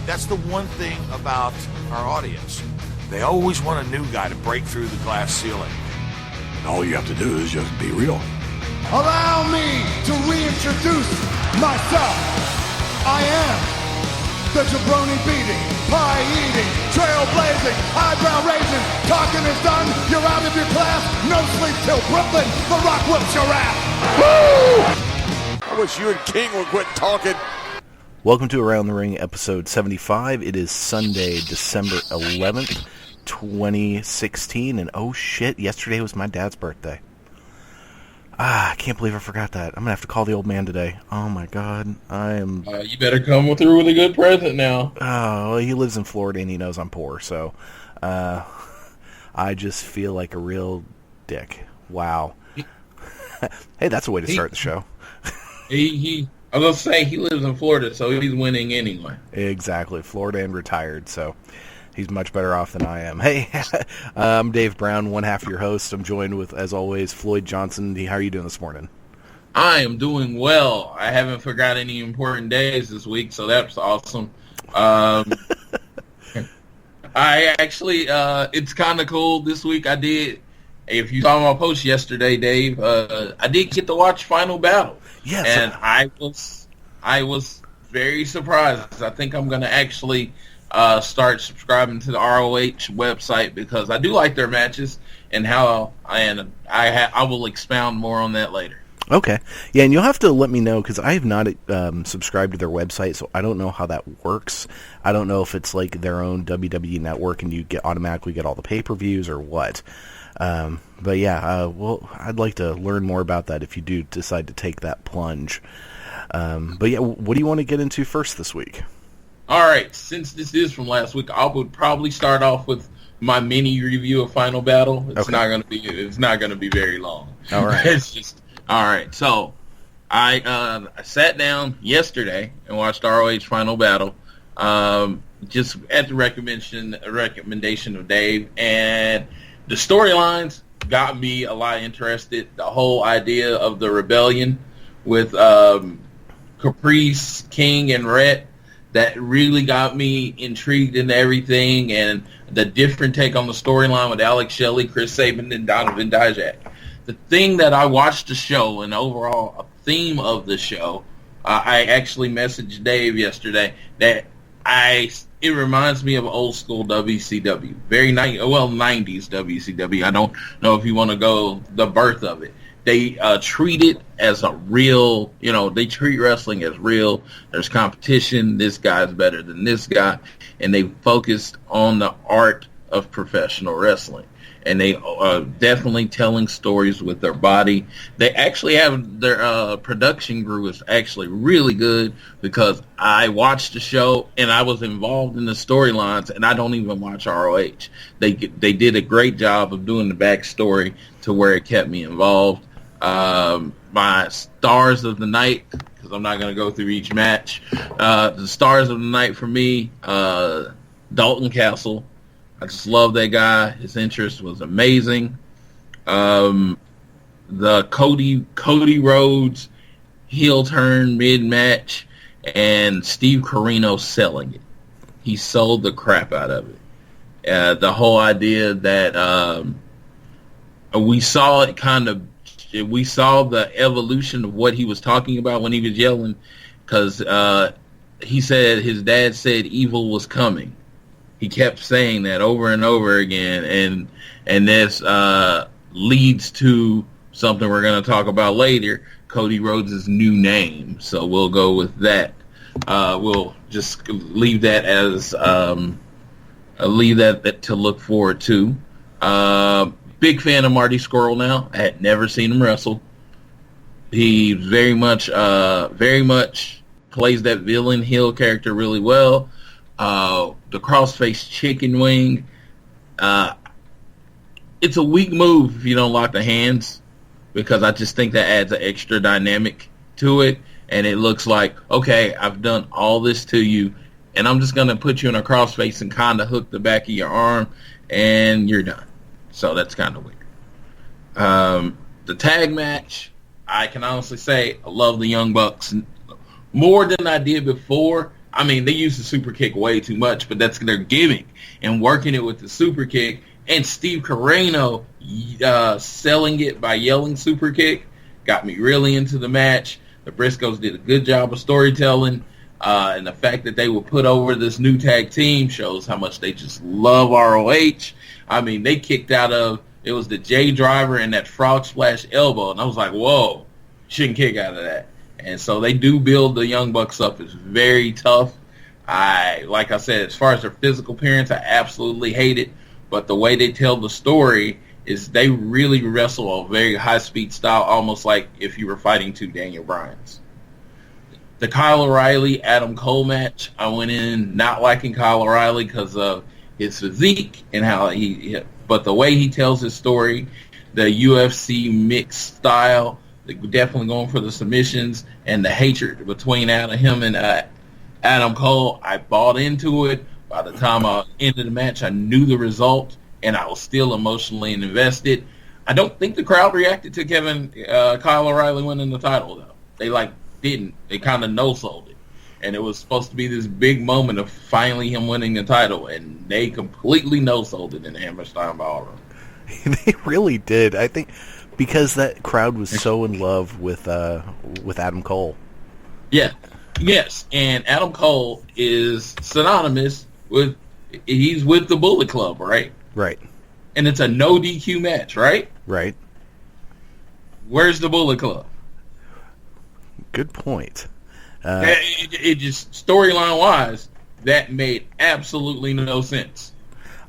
That's the one thing about our audience. They always want a new guy to break through the glass ceiling. All you have to do is just be real. Allow me to reintroduce myself. I am the jabroni beating, pie eating, trailblazing, eyebrow raising, talking is done, you're out of your class, no sleep till Brooklyn, The Rock whips your ass. Woo! I wish you and King would quit talking. Welcome to Around the Ring, episode 75. It is Sunday, December 11th, 2016, and oh shit, yesterday was my dad's birthday. I can't believe I forgot that. I'm going to have to call the old man today. Oh my god, I am... You better come through with a good present now. Oh, well, he lives in Florida and he knows I'm poor, so I just feel like a real dick. Wow. Hey, that's a way to start the show. I was going to say, he lives in Florida, so he's winning anyway. Exactly. Florida and retired, so he's much better off than I am. Hey, I'm Dave Brown, one half of your host. I'm joined with, as always, Floyd Johnson. How are you doing this morning? I am doing well. I haven't forgot any important days this week, so that's awesome. I actually, it's kind of cool this week. I did, if you saw my post yesterday, Dave, I did get to watch Final Battle. Yes. And I was very surprised. I think I'm going to actually start subscribing to the ROH website because I do like their matches and I will expound more on that later. Okay. Yeah, and you'll have to let me know because I have not subscribed to their website, so I don't know how that works. I don't know if it's like their own WWE network and you automatically get all the pay-per-views or what. But yeah, well, I'd like to learn more about that if you do decide to take that plunge. But yeah, what do you want to get into first this week? All right, since this is from last week, I would probably start off with my mini review of Final Battle. It's not going to be very long. All right. All right. So I sat down yesterday and watched ROH Final Battle, just at the recommendation of Dave, and the storylines got me a lot interested. The whole idea of the rebellion with Caprice, King, and Rhett, that really got me intrigued into everything, and the different take on the storyline with Alex Shelley, Chris Sabin, and Donovan Dijak. The thing that I watched the show, and overall a theme of the show, I actually messaged Dave yesterday that it reminds me of old school WCW, very 90s WCW. I don't know if you want to go the birth of it. They treat it as a real, they treat wrestling as real. There's competition. This guy's better than this guy. And they focused on the art of professional wrestling. And they are definitely telling stories with their body. They actually have their production crew is actually really good because I watched the show and I was involved in the storylines, and I don't even watch ROH. They did a great job of doing the backstory to where it kept me involved. My stars of the night, because I'm not going to go through each match. The stars of the night for me, Dalton Castle. I just love that guy. His interest was amazing. The Cody Rhodes heel turn mid-match, and Steve Corino selling it. He sold the crap out of it. The whole idea that we saw the evolution of what he was talking about when he was yelling, because he said his dad said evil was coming. He kept saying that over and over again, and this leads to something we're going to talk about later, Cody Rhodes' new name. So we'll go with that. We'll just leave that as that to look forward to. Big fan of Marty Scurll now. I had never seen him wrestle. He very much plays that villain heel character really well. The crossface chicken wing. It's a weak move if you don't lock the hands, because I just think that adds an extra dynamic to it. And it looks like, okay, I've done all this to you, and I'm just going to put you in a crossface and kind of hook the back of your arm, and you're done. So that's kind of weird. The tag match, I can honestly say I love the Young Bucks more than I did before. I mean, they use the super kick way too much, but that's their gimmick. And working it with the super kick, and Steve Carino selling it by yelling super kick got me really into the match. The Briscoes did a good job of storytelling. And the fact that they were put over this new tag team shows how much they just love ROH. I mean, they kicked out of, it was the J Driver and that frog splash elbow. And I was like, whoa, shouldn't kick out of that. And so they do build the Young Bucks up. It's very tough. Like I said, as far as their physical appearance, I absolutely hate it. But the way they tell the story is they really wrestle a very high-speed style, almost like if you were fighting two Daniel Bryans. The Kyle O'Reilly, Adam Cole match, I went in not liking Kyle O'Reilly because of his physique and how but the way he tells his story, the UFC mixed style, definitely going for the submissions, and the hatred between him and Adam Cole, I bought into it. By the time I ended the match, I knew the result, and I was still emotionally invested. I don't think the crowd reacted to Kyle O'Reilly winning the title, though. They didn't. They kind of no-sold it. And it was supposed to be this big moment of finally him winning the title, and they completely no-sold it in the Hammerstein Ballroom. They really did. I think because that crowd was so in love with Adam Cole. Yeah. Yes, and Adam Cole is synonymous with, he's with the Bullet Club, right? Right. And it's a no DQ match, right? Right. Where's the Bullet Club? Good point. It just, storyline-wise, that made absolutely no sense.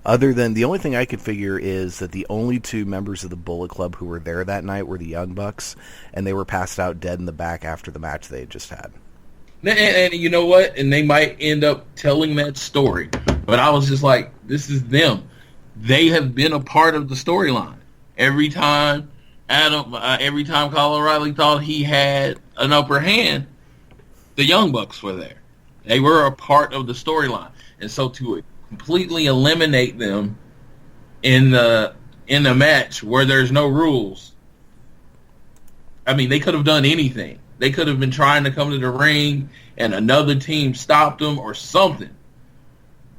Other than, the only thing I could figure is that the only two members of the Bullet Club who were there that night were the Young Bucks, and they were passed out dead in the back after the match they had just had. And you know what? And they might end up telling that story. But I was just like, this is them. They have been a part of the storyline. Every time Kyle O'Reilly thought he had an upper hand, the Young Bucks were there. They were a part of the storyline. And so to completely eliminate them in the match where there's no rules, I mean, they could have done anything. They could have been trying to come to the ring and another team stopped them or something.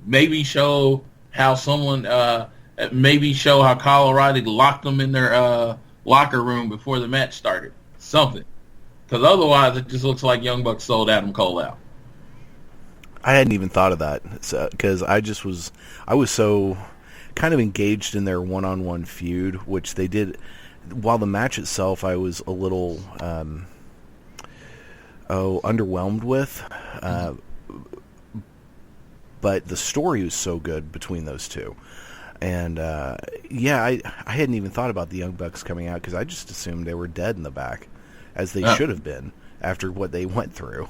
Maybe show how Kyle O'Reilly locked them in their locker room before the match started. Something. Because otherwise it just looks like Young Bucks sold Adam Cole out. I hadn't even thought of that because I was so kind of engaged in their one-on-one feud, which they did. While the match itself I was a little underwhelmed with, but the story was so good between those two. And I hadn't even thought about the Young Bucks coming out because I just assumed they were dead in the back, as they should have been after what they went through.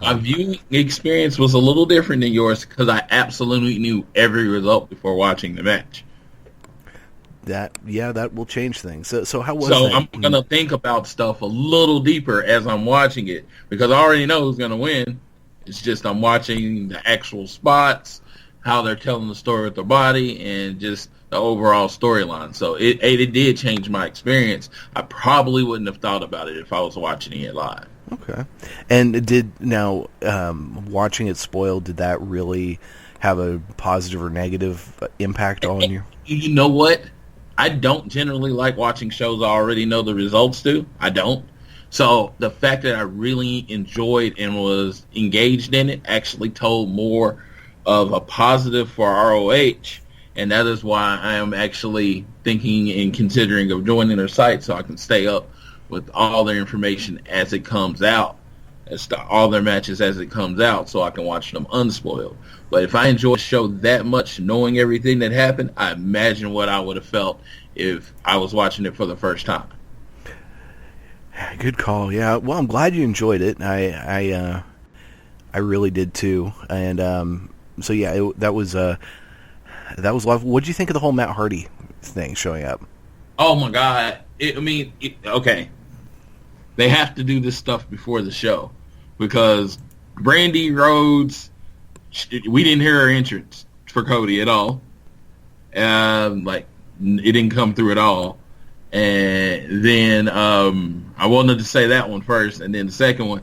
My viewing experience was a little different than yours because I absolutely knew every result before watching the match. That will change things. So how was that? So I'm going to think about stuff a little deeper as I'm watching it because I already know who's going to win. It's just I'm watching the actual spots, how they're telling the story with their body, and just the overall storyline. So it did change my experience. I probably wouldn't have thought about it if I was watching it live. Okay. And watching it spoiled, did that really have a positive or negative impact on you? You know what? I don't generally like watching shows I already know the results to. I don't. So the fact that I really enjoyed and was engaged in it actually told more of a positive for ROH, and that is why I am actually thinking and considering of joining their site so I can stay up with all their information as it comes out, all their matches as it comes out, so I can watch them unspoiled. But if I enjoy a show that much, knowing everything that happened, I imagine what I would have felt if I was watching it for the first time. Good call. Yeah. Well, I'm glad you enjoyed it. I really did too. And so yeah, that was love. What did you think of the whole Matt Hardy thing showing up? Oh my God! Okay. They have to do this stuff before the show because Brandy Rhodes, we didn't hear her entrance for Cody at all. It didn't come through at all. And then I wanted to say that one first, and then the second one,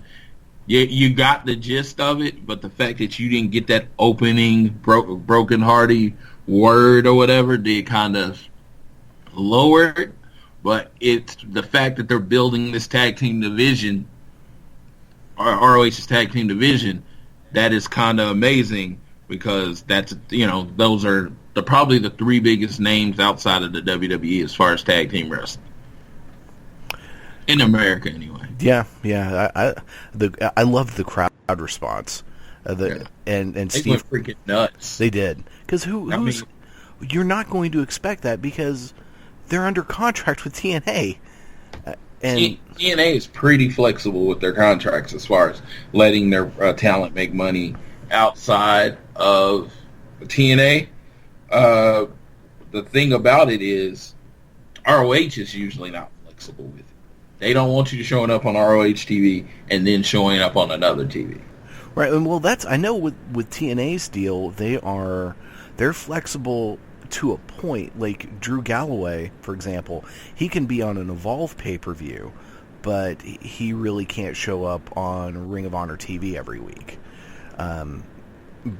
you got the gist of it, but the fact that you didn't get that opening broken-hearty word or whatever did kind of lower it. But it's the fact that they're building this tag team division, or ROH's tag team division, that is kind of amazing, because that's, those are probably the three biggest names outside of the WWE as far as tag team wrestling. In America, anyway. Yeah. I loved the crowd response. And they Steve went freaking nuts. They did, because you're not going to expect that, because they're under contract with TNA. And TNA is pretty flexible with their contracts as far as letting their talent make money outside of TNA. The thing about it is, ROH is usually not flexible with it. They don't want you showing up on ROH TV and then showing up on another TV. Right, and well, I know with TNA's deal, they're flexible to a point. Like Drew Galloway, for example, he can be on an Evolve pay-per-view, but he really can't show up on Ring of Honor TV every week,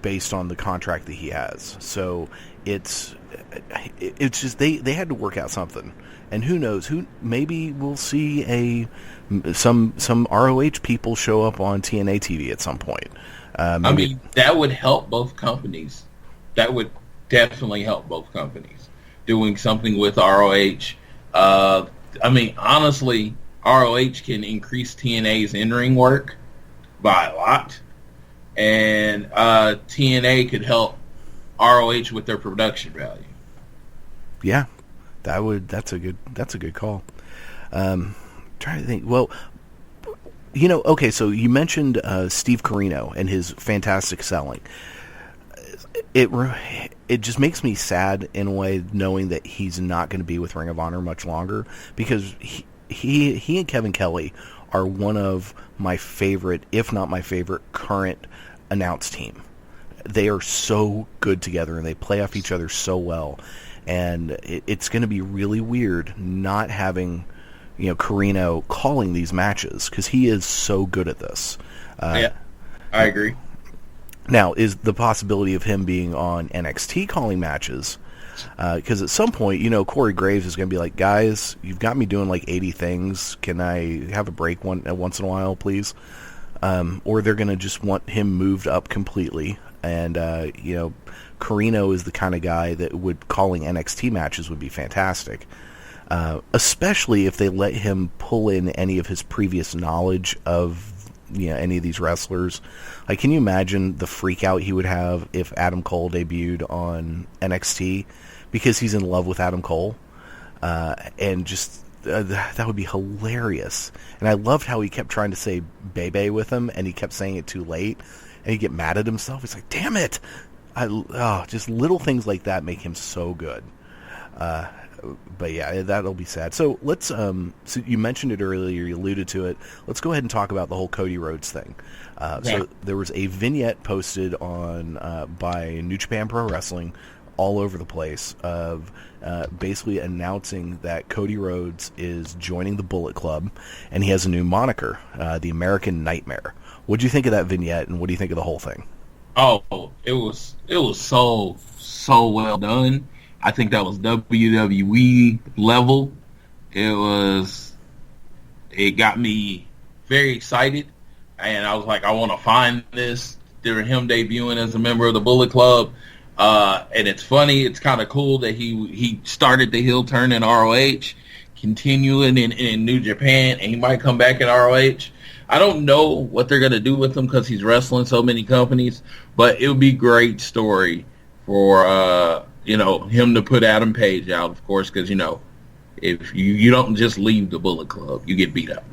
based on the contract that he has. So it's just they had to work out something. And who knows? Maybe we'll see some ROH people show up on TNA TV at some point. That would help both companies. That would definitely help both companies doing something with ROH. Honestly, ROH can increase TNA's in-ring work by a lot, and TNA could help ROH with their production value. Yeah. That's a good call. Trying to think. Well, okay, so you mentioned Steve Corino and his fantastic selling. It just makes me sad in a way, knowing that he's not going to be with Ring of Honor much longer, because he and Kevin Kelly are one of my favorite, if not my favorite, current announced team. They are so good together, and they play off each other so well. And it's going to be really weird not having, Corino calling these matches, because he is so good at this. Yeah, I agree. Now, is the possibility of him being on NXT calling matches, because at some point, Corey Graves is going to be like, guys, you've got me doing like 80 things. Can I have a break once in a while, please? Or they're going to just want him moved up completely. And, Corino is the kind of guy that calling NXT matches would be fantastic, especially if they let him pull in any of his previous knowledge of any of these wrestlers. Like, can you imagine the freak out he would have if Adam Cole debuted on NXT, because he's in love with Adam Cole, and just that would be hilarious. And I loved how he kept trying to say "Bebe" with him, and he kept saying it too late, and he'd get mad at himself. He's like, "Damn it!" Just little things like that make him so good. But yeah, that'll be sad. So let's. So you mentioned it earlier. You alluded to it. Let's go ahead and talk about the whole Cody Rhodes thing. So there was a vignette posted on by New Japan Pro Wrestling all over the place of basically announcing that Cody Rhodes is joining the Bullet Club, and he has a new moniker, the American Nightmare. What do you think of that vignette, and what do you think of the whole thing? Oh, it was so well done. I think that was WWE level. It got me very excited, and I was like, I want to find this during him debuting as a member of the Bullet Club. And it's funny, it's kind of cool that he started the heel turn in ROH, continuing in New Japan, and he might come back in ROH. I don't know what they're going to do with him because he's wrestling so many companies, but it would be a great story for him to put Adam Page out, of course, because if you don't just leave the Bullet Club, you get beat up.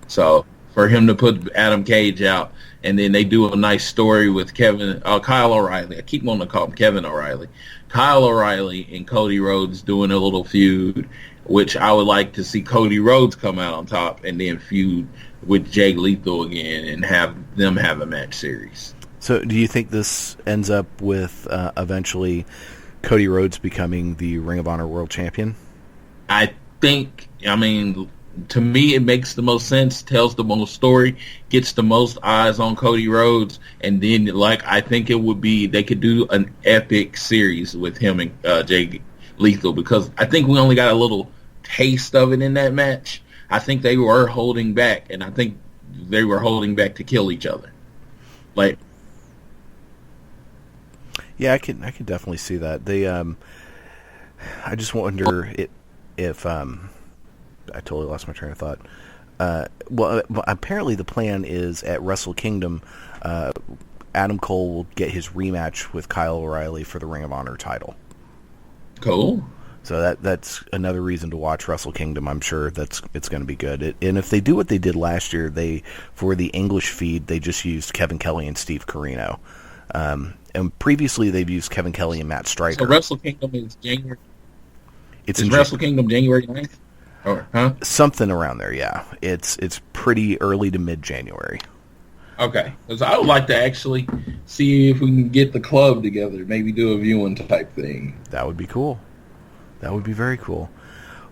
So for him to put Adam Page out, and then they do a nice story with Kyle O'Reilly. I keep wanting to call him Kevin O'Reilly. Kyle O'Reilly and Cody Rhodes doing a little feud, which I would like to see Cody Rhodes come out on top and then feud with Jay Lethal again and have them have a match series. So do you think this ends up with eventually Cody Rhodes becoming the Ring of Honor World Champion? I think, to me, it makes the most sense, tells the most story, gets the most eyes on Cody Rhodes, and then, like, I think it would be, they could do an epic series with him and Jay Lethal, because I think we only got a little taste of it in that match. I think they were holding back, and I think they were holding back to kill each other. Like, yeah, I can definitely see that. They, I just wonder if I totally lost my train of thought. Well, apparently the plan is at Wrestle Kingdom, Adam Cole will get his rematch with Kyle O'Reilly for the Ring of Honor title. Cool. So that's another reason to watch Wrestle Kingdom. I'm sure it's going to be good. And if they do what they did last year, for the English feed, they just used Kevin Kelly and Steve Corino. And previously they've used Kevin Kelly and Matt Striker. So Wrestle Kingdom is January. Is Wrestle Kingdom January 9th? Or, huh? Something around there, yeah. It's pretty early to mid-January. Okay, because I would like to actually see if we can get the club together, maybe do a viewing type thing. That would be cool. That would be very cool.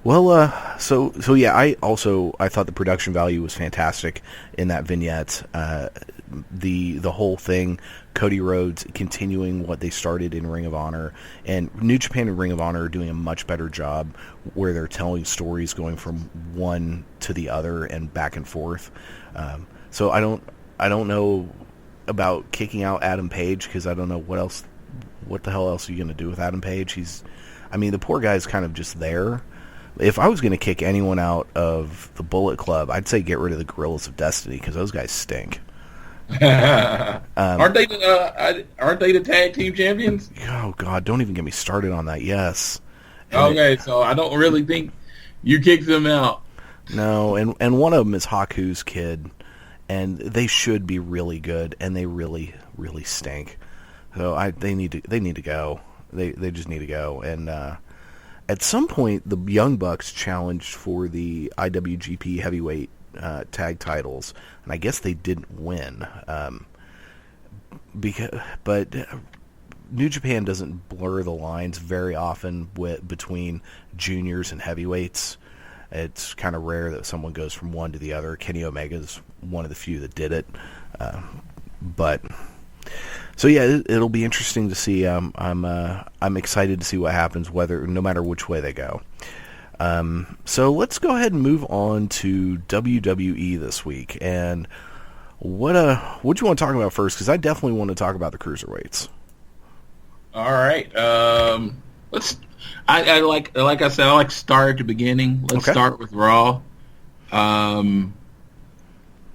Well, so yeah, I thought the production value was fantastic in that vignette. The whole thing, Cody Rhodes continuing what they started in Ring of Honor, and New Japan and Ring of Honor are doing a much better job where they're telling stories going from one to the other and back and forth. So I don't know about kicking out Adam Page, because I don't know what the hell else are you going to do with Adam Page? The poor guy's kind of just there. If I was going to kick anyone out of the Bullet Club, I'd say get rid of the Guerrillas of Destiny, because those guys stink. Aren't they the tag team champions? Oh God, don't even get me started on that. Yes. Okay, so I don't really think you kicked them out. No, and one of them is Haku's kid, and they should be really good, and they really, really stink. So they need to go. They just need to go. And at some point, the Young Bucks challenged for the IWGP Heavyweight tag titles, and I guess they didn't win. But New Japan doesn't blur the lines very often between juniors and heavyweights. It's kind of rare that someone goes from one to the other. Kenny Omega's one of the few that did it. So yeah, it'll be interesting to see. I'm excited to see what happens, no matter which way they go. So let's go ahead and move on to WWE this week. And what do you want to talk about first? Because I definitely want to talk about the Cruiserweights. All right. Let's. Like I said, I like start at the beginning. Let's start with Raw. And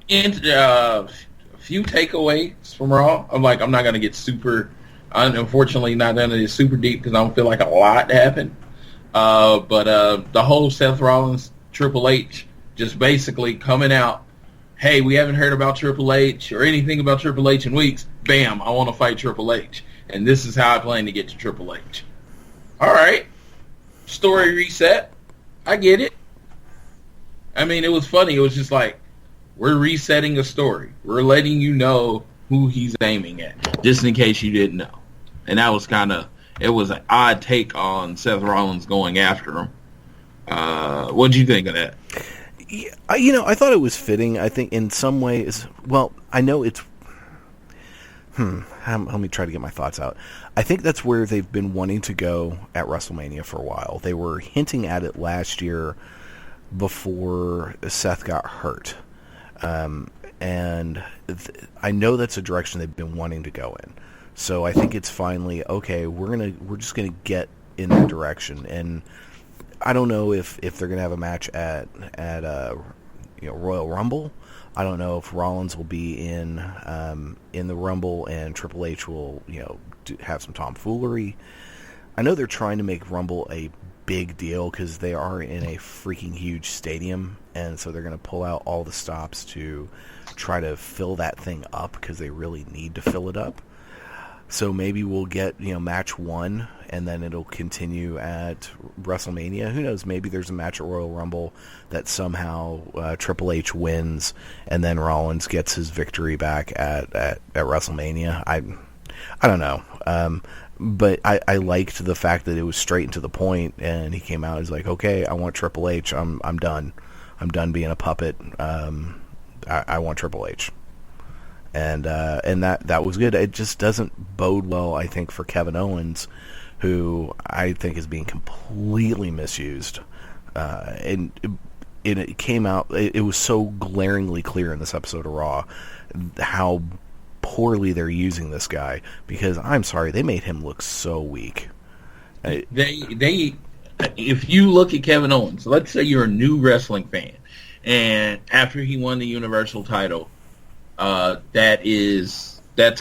a few takeaways from Raw. I'm not going to get super. Unfortunately, not going to get super deep because I don't feel like a lot happened. But the whole Seth Rollins Triple H just basically coming out. Hey, we haven't heard about Triple H or anything about Triple H in weeks. Bam! I want to fight Triple H, and this is how I plan to get to Triple H. All right, story reset. I get it. It was funny. It was just like, we're resetting a story. We're letting you know who he's aiming at, just in case you didn't know. And that was it was an odd take on Seth Rollins going after him. What did you think of that? Yeah, I thought it was fitting. I think in some ways, well, I know it's... let me try to get my thoughts out. I think that's where they've been wanting to go at WrestleMania for a while. They were hinting at it last year before Seth got hurt. And I know that's a direction they've been wanting to go in. So I think it's finally, okay, we're just gonna get in that direction. And I don't know if they're gonna have a match at Royal Rumble. I don't know if Rollins will be in the Rumble and Triple H will have some tomfoolery. I know they're trying to make Rumble a big deal because they are in a freaking huge stadium, and so they're going to pull out all the stops to try to fill that thing up because they really need to fill it up. So maybe we'll get match 1, and then it'll continue at WrestleMania. Who knows? Maybe there's a match at Royal Rumble that somehow Triple H wins, and then Rollins gets his victory back at WrestleMania. I don't know. But I liked the fact that it was straight and to the point, and he came out and was like, okay, I want Triple H. I'm done. I'm done being a puppet. I want Triple H. And that was good. It just doesn't bode well, I think, for Kevin Owens, who I think is being completely misused. And it came out, it was so glaringly clear in this episode of Raw how poorly they're using this guy, because I'm sorry, they made him look so weak. They if you look at Kevin Owens, let's say you're a new wrestling fan, and after he won the Universal title, that's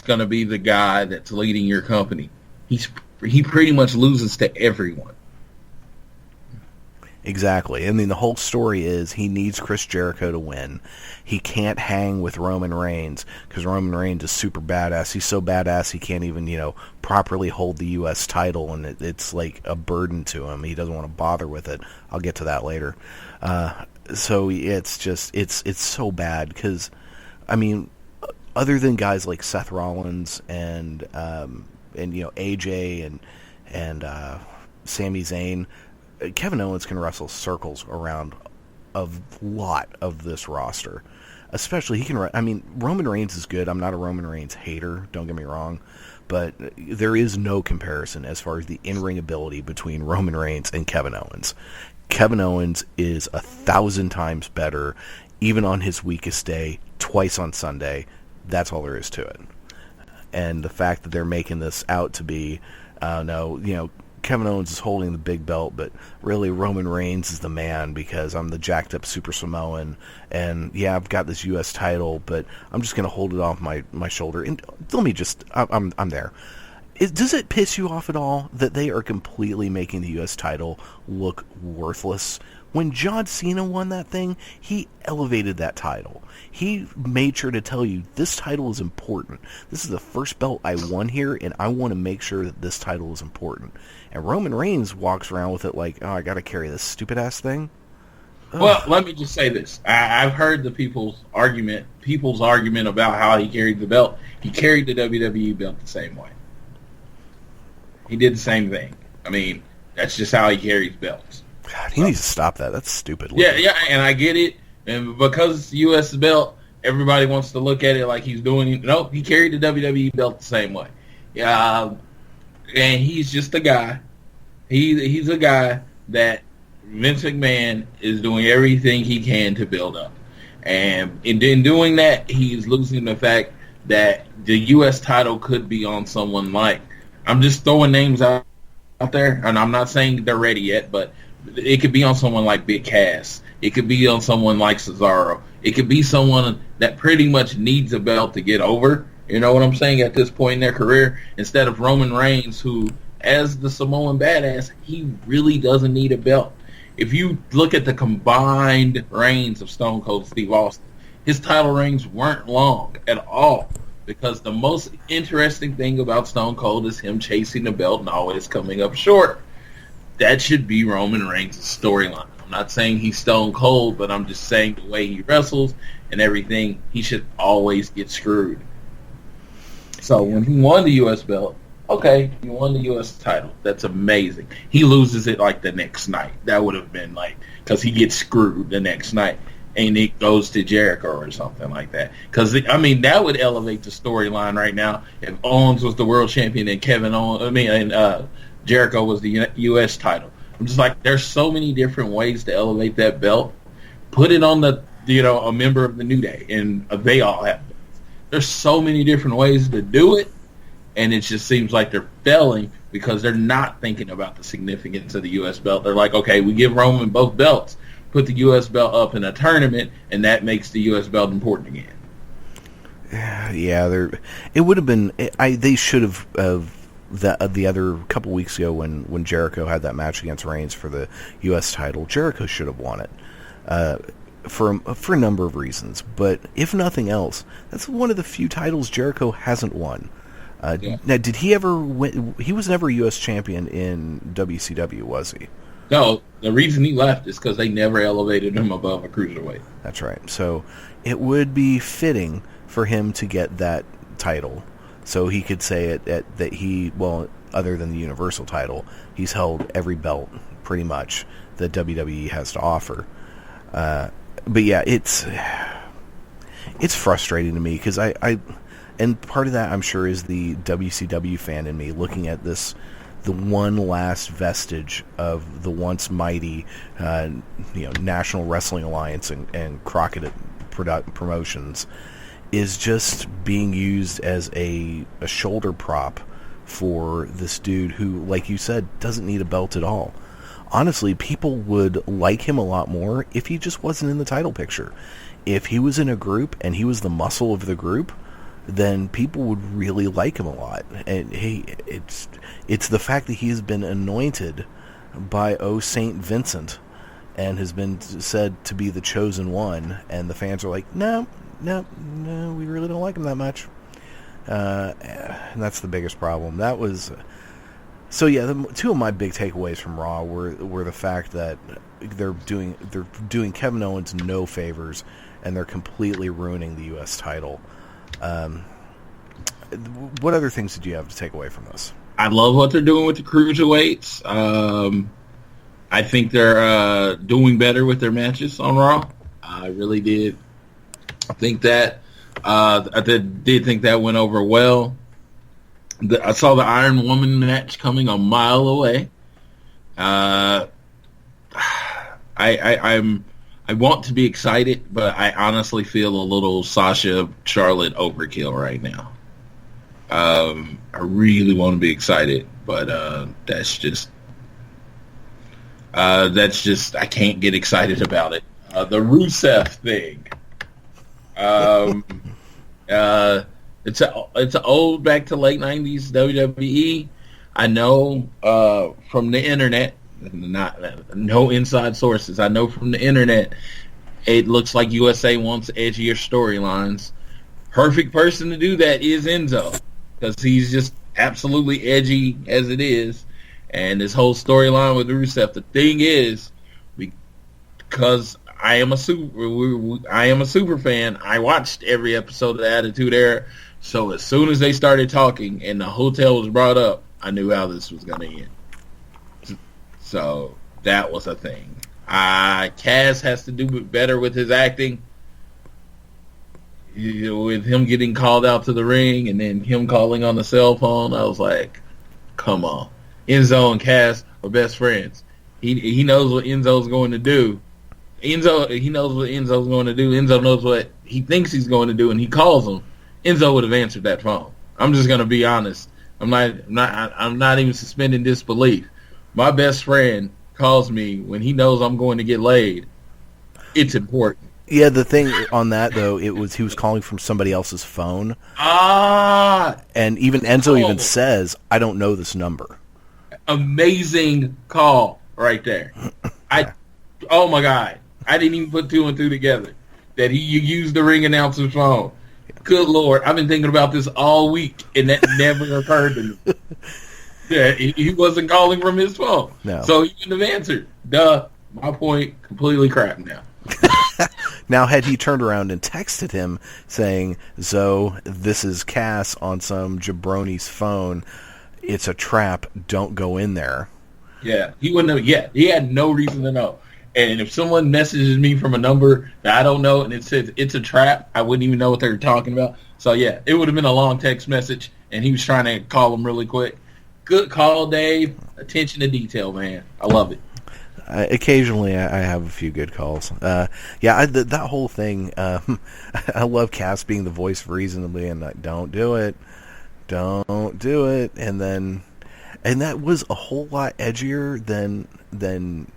going to be the guy that's leading your company. He pretty much loses to everyone. Exactly. I mean, the whole story is he needs Chris Jericho to win. He can't hang with Roman Reigns because Roman Reigns is super badass. He's so badass he can't even, properly hold the U.S. title, and it's like a burden to him. He doesn't want to bother with it. I'll get to that later. So it's just, it's so bad because, I mean, other than guys like Seth Rollins and AJ and Sami Zayn, Kevin Owens can wrestle circles around a lot of this roster. Especially, he can. I mean, Roman Reigns is good. I'm not a Roman Reigns hater. Don't get me wrong, but there is no comparison as far as the in-ring ability between Roman Reigns and Kevin Owens. Kevin Owens is 1,000 times better, even on his weakest day, twice on Sunday. That's all there is to it. And the fact that they're making this out to be, Kevin Owens is holding the big belt, but really Roman Reigns is the man because I'm the jacked up Super Samoan, and yeah, I've got this U.S. title, but I'm just going to hold it off my shoulder. And let me just, I'm there. Does it piss you off at all that they are completely making the U.S. title look worthless? When John Cena won that thing, he elevated that title. He made sure to tell you, this title is important. This is the first belt I won here, and I want to make sure that this title is important. And Roman Reigns walks around with it like, oh, I got to carry this stupid-ass thing? Ugh. Well, let me just say this. I've heard the people's argument about how he carried the belt. He carried the WWE belt the same way. He did the same thing. I mean, that's just how he carries belts. God, he needs to stop that. That's stupid. Yeah, and I get it. And because it's the U.S. belt, everybody wants to look at it like he's doing. No, he carried the WWE belt the same way. Yeah, and he's just a guy. He's a guy that Vince McMahon is doing everything he can to build up. And in doing that, he's losing the fact that the U.S. title could be on someone like, I'm just throwing names out there, and I'm not saying they're ready yet, but it could be on someone like Big Cass. It could be on someone like Cesaro. It could be someone that pretty much needs a belt to get over. You know what I'm saying? At this point in their career, instead of Roman Reigns, who, as the Samoan badass, he really doesn't need a belt. If you look at the combined reigns of Stone Cold Steve Austin, his title reigns weren't long at all, because the most interesting thing about Stone Cold is him chasing the belt and always coming up short. That should be Roman Reigns' storyline. I'm not saying he's Stone Cold, but I'm just saying the way he wrestles and everything, he should always get screwed. So when he won the U.S. belt, okay, he won the U.S. title. That's amazing. He loses it like the next night. That would have been like, because he gets screwed the next night, and it goes to Jericho or something like that. Because, I mean, that would elevate the storyline right now if Owens was the world champion and Jericho was the U.S. title. I'm just like, there's so many different ways to elevate that belt. Put it on a member of the New Day, and they all have belts. There's so many different ways to do it, and it just seems like they're failing because they're not thinking about the significance of the U.S. belt. They're like, okay, we give Roman both belts, put the U.S. belt up in a tournament, and that makes the U.S. belt important again. Yeah, it would have been. They should have. The other couple weeks ago when Jericho had that match against Reigns for the U.S. title, Jericho should have won it for a number of reasons. But if nothing else, that's one of the few titles Jericho hasn't won. Now, did he ever win? He was never U.S. champion in WCW, was he? No, the reason he left is because they never elevated him above a cruiserweight. That's right. So it would be fitting for him to get that title, so he could say that he, well, other than the Universal title, he's held every belt pretty much that WWE has to offer. But yeah, it's frustrating to me because and part of that I'm sure is the WCW fan in me looking at this, the one last vestige of the once mighty, National Wrestling Alliance and Crockett Promotions is just being used as a shoulder prop for this dude who, like you said, doesn't need a belt at all. Honestly, people would like him a lot more if he just wasn't in the title picture. If he was in a group and he was the muscle of the group, then people would really like him a lot. And it's the fact that he has been anointed by Saint Vincent and has been said to be the chosen one, and the fans are like, no, we really don't like him that much. And that's the biggest problem. That was... So yeah, two of my big takeaways from Raw were the fact that they're doing Kevin Owens no favors, and they're completely ruining the U.S. title. What other things did you have to take away from this? I love what they're doing with the Cruiserweights. I think they're doing better with their matches on Raw. I really did. I think that I did think that went over well. I saw the Iron Woman match coming a mile away. I want to be excited, but I honestly feel a little Sasha Charlotte overkill right now. I really want to be excited, but that's just I can't get excited about it. The Rusev thing. It's an old back to late 90s WWE. I know from the internet, no inside sources. I know from the internet, it looks like USA wants edgier storylines. Perfect person to do that is Enzo, because he's just absolutely edgy as it is. And this whole storyline with Rusev, the thing is, because I am a super fan, I watched every episode of the Attitude Era. So as soon as they started talking and the hotel was brought up, I knew how this was going to end. So that was a thing. Cass has to do better with his acting. With him getting called out to the ring and then him calling on the cell phone, I was like, come on. Enzo and Cass are best friends. He knows what Enzo's going to do. He knows what Enzo's going to do. Enzo knows what he thinks he's going to do, and he calls him. Enzo would have answered that phone. I'm just going to be honest. I'm not even suspending disbelief. My best friend calls me when he knows I'm going to get laid. It's important. Yeah, the thing on that though, he was calling from somebody else's phone. And even Enzo even says, "I don't know this number." Amazing call right there. Oh my God, I didn't even put two and two together that he used the ring announcer's phone. Good Lord, I've been thinking about this all week, and that never occurred to me. Yeah, he wasn't calling from his phone. No. So he couldn't have answered. Duh. My point, completely crap now. Now, had he turned around and texted him saying, Zoe, this is Cass on some jabroni's phone. It's a trap. Don't go in there. Yeah, he wouldn't have. Yeah, he had no reason to know. And if someone messages me from a number that I don't know and it says it's a trap, I wouldn't even know what they were talking about. So, yeah, it would have been a long text message, and he was trying to call him really quick. Good call, Dave. Attention to detail, man. I love it. Occasionally, I have a few good calls. That whole thing, I love Cass being the voice of reason and being like, don't do it. Don't do it. And that was a whole lot edgier than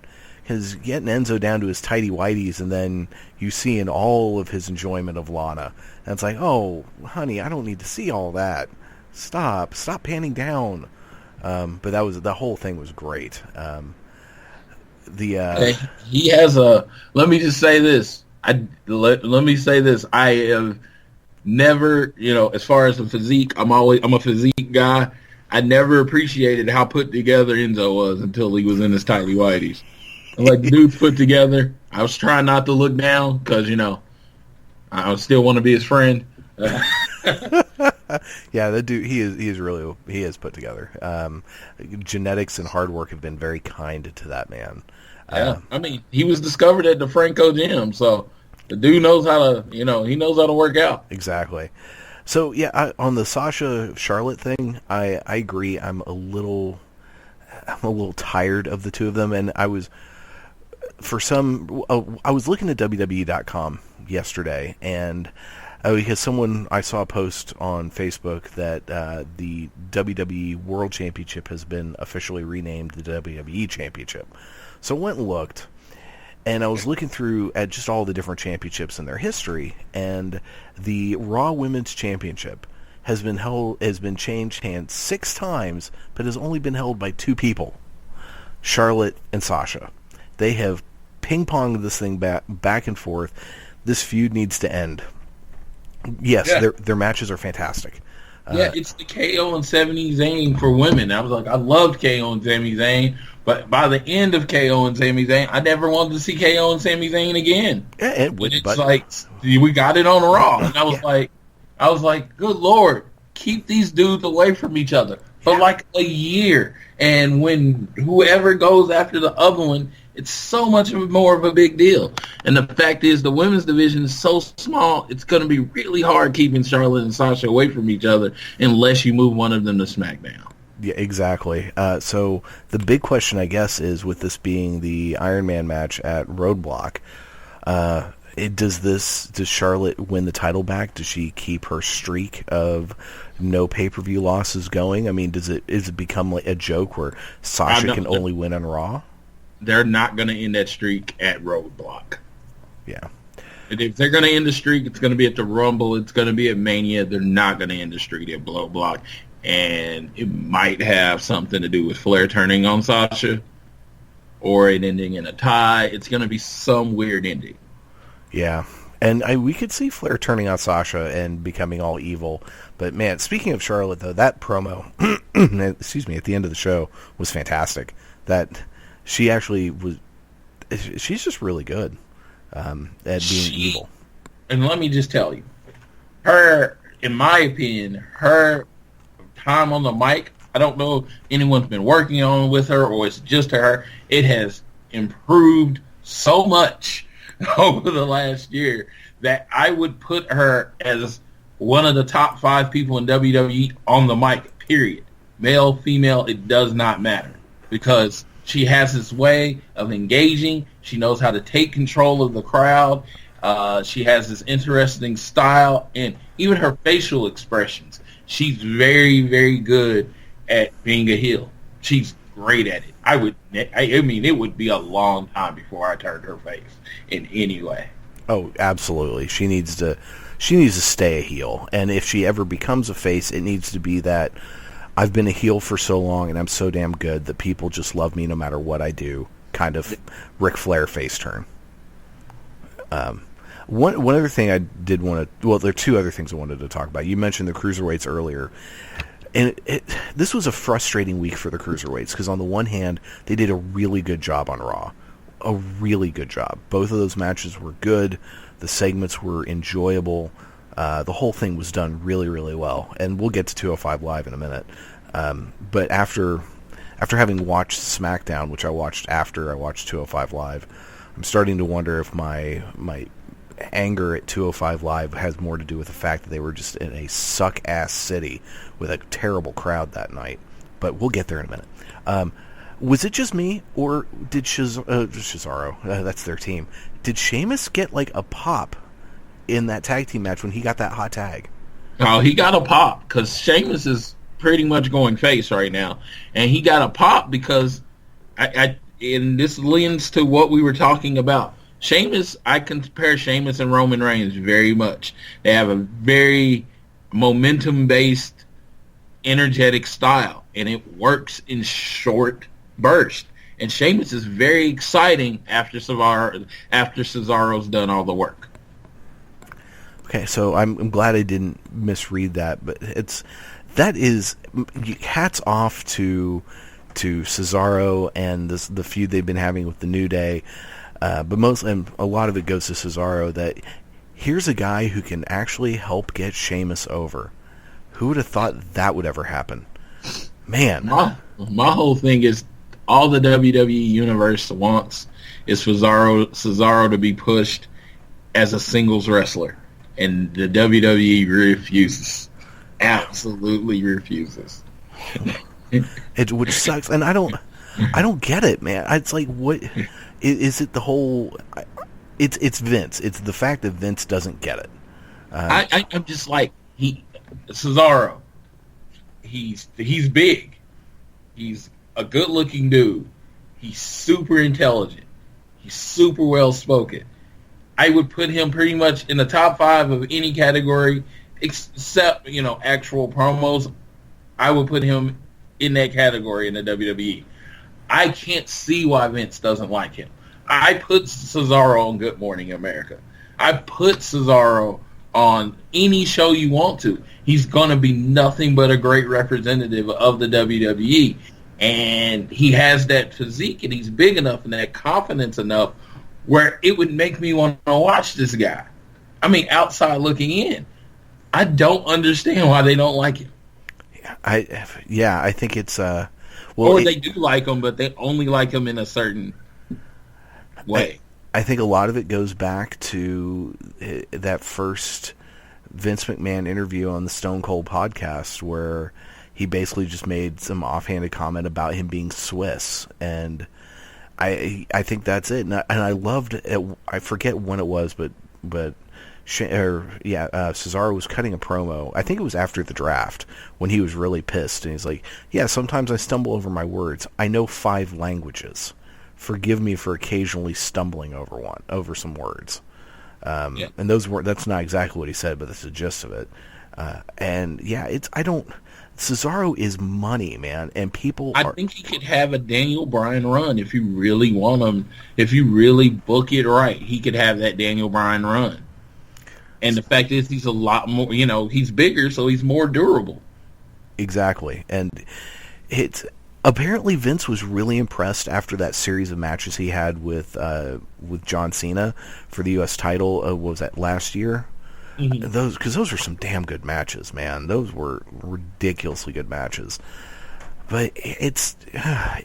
his getting Enzo down to his tighty-whities, and then you see in all of his enjoyment of Lana. And it's like, oh, honey, I don't need to see all that. Stop panning down. But the whole thing was great. He has a. Let me just say this. Let me say this. I have never, as far as the physique, I'm a physique guy. I never appreciated how put together Enzo was until he was in his tighty whities. Like, the dude's put together. I was trying not to look down because I still want to be his friend. Yeah, the dude, he is put together. Genetics and hard work have been very kind to that man. Yeah, he was discovered at the Franco gym, so The dude knows how to, he knows how to work out. Exactly. So yeah, on the Sasha Charlotte thing, I agree. I'm a little tired of the two of them, and I was looking at WWE.com yesterday, and because I saw a post on Facebook that the WWE World Championship has been officially renamed the WWE Championship. So I went and looked, and I was looking through at just all the different championships in their history, and the Raw Women's Championship has been changed hands 6 times, but has only been held by 2 people, Charlotte and Sasha. They have ping-ponged this thing back and forth. This feud needs to end. Yes, their matches are fantastic. Yeah, it's the KO and Sami Zayn for women. I was like, I loved KO and Sami Zayn, but by the end of KO and Sami Zayn, I never wanted to see KO and Sami Zayn again. Yeah, like we got it on Raw, and I was like, good Lord, keep these dudes away from each other for like a year, and when whoever goes after the other one, it's so much more of a big deal. And the fact is, the women's division is so small, it's going to be really hard keeping Charlotte and Sasha away from each other unless you move one of them to SmackDown. Yeah, exactly. So the big question, I guess, is with this being the Iron Man match at Roadblock, does Charlotte win the title back? Does she keep her streak of no pay-per-view losses going? I mean, is it become like a joke where Sasha can only win on Raw? They're not going to end that streak at Roadblock. Yeah. And if they're going to end the streak, it's going to be at the Rumble. It's going to be at Mania. They're not going to end the streak at Roadblock. And it might have something to do with Flair turning on Sasha or it ending in a tie. It's going to be some weird ending. Yeah. And we could see Flair turning on Sasha and becoming all evil. But, man, speaking of Charlotte, though, that promo, at the end of the show was fantastic. That... She actually was. She's just really good at being evil. And let me just tell you, her, in my opinion, her time on the mic. I don't know if anyone's been working on with her or it's just her. It has improved so much over the last year that I would put her as one of the top 5 people in WWE on the mic. Period. Male, female, it does not matter because she has this way of engaging. She knows how to take control of the crowd. She has this interesting style, and even her facial expressions. She's very, very good at being a heel. She's great at it. I mean, it would be a long time before I turned her face in any way. Oh, absolutely. She needs to stay a heel, and if she ever becomes a face, it needs to be that I've been a heel for so long, and I'm so damn good that people just love me no matter what I do. Kind of Ric Flair face turn. One other thing I did want to... Well, there are 2 other things I wanted to talk about. You mentioned the Cruiserweights earlier. And this was a frustrating week for the Cruiserweights, because on the one hand, they did a really good job on Raw. A really good job. Both of those matches were good. The segments were enjoyable. The whole thing was done really, really well, and we'll get to 205 Live in a minute. But after having watched SmackDown, which I watched after I watched 205 Live, I'm starting to wonder if my anger at 205 Live has more to do with the fact that they were just in a suck-ass city with a terrible crowd that night. But we'll get there in a minute. Was it just me, or did Cesaro, that's their team, did Sheamus get like a pop in that tag team match when he got that hot tag? Oh, he got a pop because Sheamus is pretty much going face right now, and he got a pop because and this leans to what we were talking about. Sheamus, I compare Sheamus and Roman Reigns very much. They have a very momentum-based, energetic style, and it works in short bursts. And Sheamus is very exciting after Cesaro's done all the work. Okay, so I'm glad I didn't misread that, but hats off to Cesaro and the feud they've been having with the New Day, but a lot of it goes to Cesaro. That here's a guy who can actually help get Sheamus over. Who would have thought that would ever happen? Man, my whole thing is all the WWE universe wants is Cesaro to be pushed as a singles wrestler, and the WWE refuses, absolutely refuses. Which sucks, and I don't get it, man. It's like, what is it? The whole, it's Vince. It's the fact that Vince doesn't get it. I'm just like Cesaro. He's big. He's a good-looking dude. He's super intelligent. He's super well-spoken. I would put him pretty much in the top 5 of any category except, actual promos. I would put him in that category in the WWE. I can't see why Vince doesn't like him. I put Cesaro on Good Morning America. I put Cesaro on any show you want to. He's going to be nothing but a great representative of the WWE. And he has that physique, and he's big enough and that confidence enough where it would make me want to watch this guy. I mean, outside looking in. I don't understand why they don't like him. I think it's or they do like him, but they only like him in a certain way. I think a lot of it goes back to that first Vince McMahon interview on the Stone Cold podcast, where he basically just made some offhanded comment about him being Swiss, and I think that's it. And I loved it. I forget when it was, but Cesaro was cutting a promo. I think it was after the draft when he was really pissed, and he's like, "Yeah, sometimes I stumble over my words. I know 5 languages. Forgive me for occasionally stumbling over some words." And that's not exactly what he said, but that's the gist of it. Cesaro is money, man, and I think he could have a Daniel Bryan run if you really want him. If you really book it right, he could have that Daniel Bryan run. And the fact is, he's a lot more, he's bigger, so he's more durable. Exactly. And apparently Vince was really impressed after that series of matches he had with John Cena for the U.S. title. What was that, last year? Mm-hmm. Those were some damn good matches, man. Those were ridiculously good matches. But it's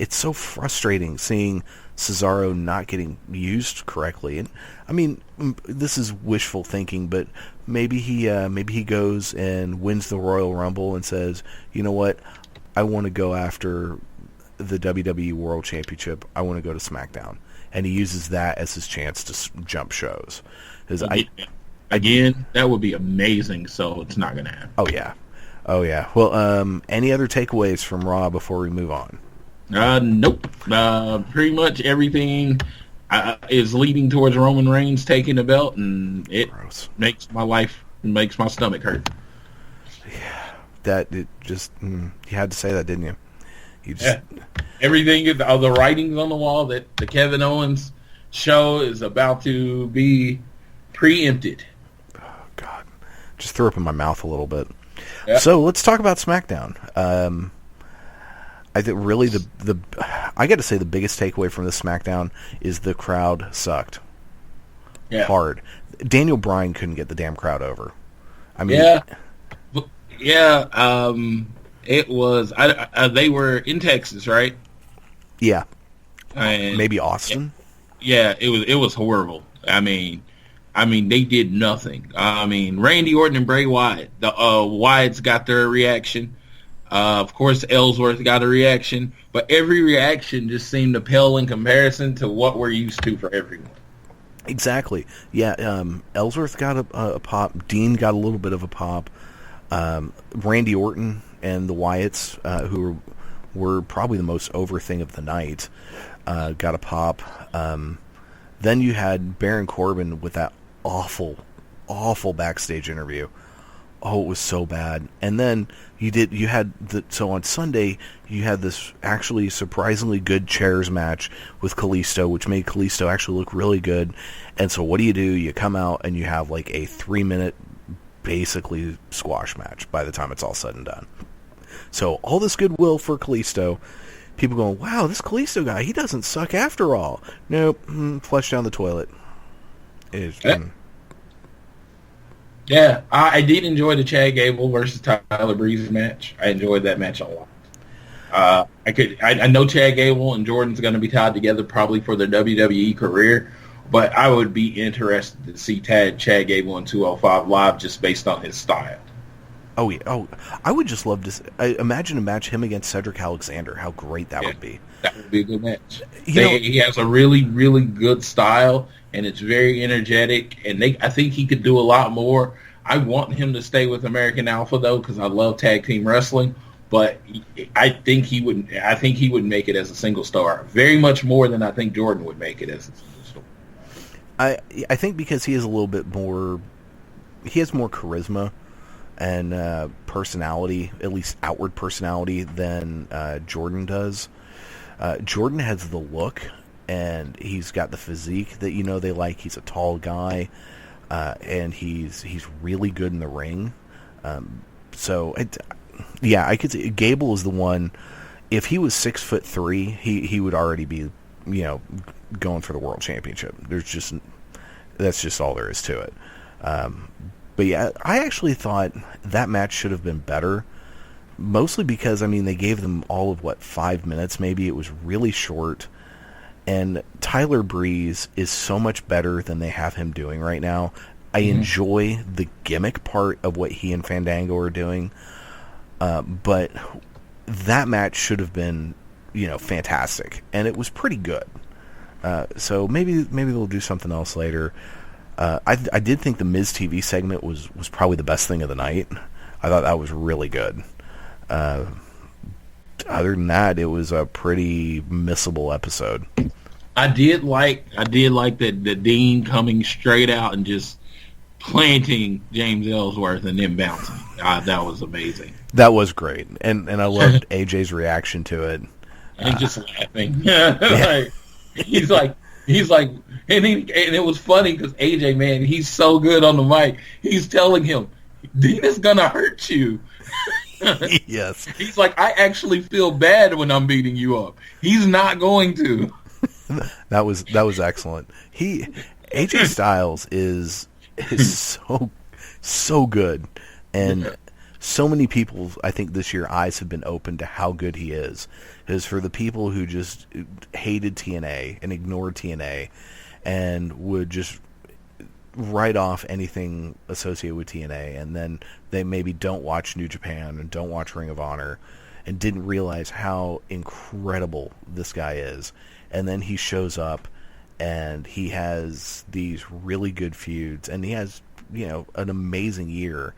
so frustrating seeing Cesaro not getting used correctly. And I mean, this is wishful thinking, but maybe he goes and wins the Royal Rumble and says, "You know what? I want to go after the WWE World Championship. I want to go to SmackDown." And he uses that as his chance to jump shows. Again, that would be amazing, so it's not going to happen. Oh, yeah. Well, any other takeaways from Raw before we move on? Nope. Pretty much everything is leading towards Roman Reigns taking the belt, and it makes my stomach hurt. Yeah. You had to say that, didn't you? Everything, the writings on the wall that the Kevin Owens show is about to be preempted. Oh, God. Just threw up in my mouth a little bit. Yep. So let's talk about SmackDown. I think really I got to say the biggest takeaway from this SmackDown is the crowd sucked. Yeah. Hard. Daniel Bryan couldn't get the damn crowd over. I mean, it was. They were in Texas, right? Yeah. And maybe Austin. Yeah, it was horrible. I mean, they did nothing. I mean, Randy Orton and Bray Wyatt. The Wyatts got their reaction. Of course, Ellsworth got a reaction, but every reaction just seemed to pale in comparison to what we're used to for everyone. Exactly. Yeah. Ellsworth got a pop. Dean got a little bit of a pop. Randy Orton and the Wyatts, who were probably the most over thing of the night, got a pop. Then you had Baron Corbin with that awful backstage interview. Oh, it was so bad. And then so on Sunday you had this actually surprisingly good chairs match with Kalisto, which made Kalisto actually look really good. And so what do? You come out and you have like a 3-minute basically squash match by the time it's all said and done. So all this goodwill for Kalisto, people going, wow, this Kalisto guy, he doesn't suck after all. Nope, flush down the toilet. Yeah, I did enjoy the Chad Gable versus Tyler Breeze match. I enjoyed that match a lot. I know Chad Gable and Jordan's going to be tied together probably for their WWE career, But I would be interested to see Chad Gable in 205 Live just based on his style. Oh, yeah. Oh, I would just love to imagine a match him against Cedric Alexander. How great that would be. That would be a good match. You know, He has a really, really good style, and it's very energetic, and I think he could do a lot more. I want him to stay with American Alpha, though, because I love tag team wrestling, but I think he would make it as a single star, very much more than I think Jordan would make it as a single star. I think because he is a little bit more, he has more charisma and personality, at least outward personality, than Jordan does. Jordan has the look, and he's got the physique that they like. He's a tall guy, and he's really good in the ring. I could say Gable is the one. If he was 6'3", he would already be, going for the world championship. That's just all there is to it. But yeah, I actually thought that match should have been better, mostly because, they gave them all of, 5 minutes maybe. It was really short, and Tyler Breeze is so much better than they have him doing right now. I enjoy the gimmick part of what he and Fandango are doing, but that match should have been, fantastic, and it was pretty good. So maybe they'll do something else later. I did think the Miz TV segment was probably the best thing of the night. I thought that was really good. Other than that, it was a pretty missable episode. I did like the Dean coming straight out and just planting James Ellsworth and then bouncing. That was amazing. That was great, and I loved AJ's reaction to it. And just laughing. He's like, and it was funny because AJ, man, he's so good on the mic. He's telling him, Dean is gonna hurt you. Yes. He's like, I actually feel bad when I'm beating you up. He's not going to. That was excellent. AJ Styles is so good, and so many people, I think this year, eyes have been opened to how good he is. Is for the people who just hated TNA and ignored TNA and would just write off anything associated with TNA, and then they maybe don't watch New Japan and don't watch Ring of Honor and didn't realize how incredible this guy is. And then he shows up and he has these really good feuds, and he has, an amazing year,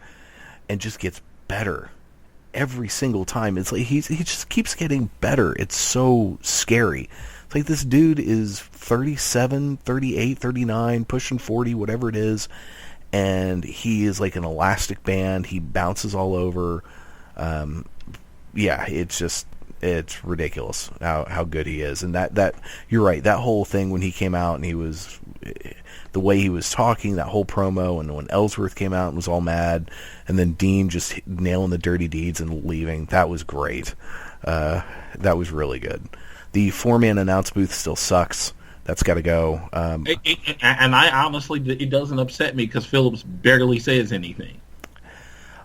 and just gets better every single time. It's like he just keeps getting better. It's so scary. It's like this dude is 37, 38, 39, pushing 40, whatever it is, and he is like an elastic band. He bounces all over. It's ridiculous how good he is. And that you're right, that whole thing when he came out and he was, the way he was talking, that whole promo, and when Ellsworth came out and was all mad, and then Dean just nailing the dirty deeds and leaving, that was great. That was really good. The 4-man announce booth still sucks. That's got to go. And I honestly, it doesn't upset me because Phillips barely says anything.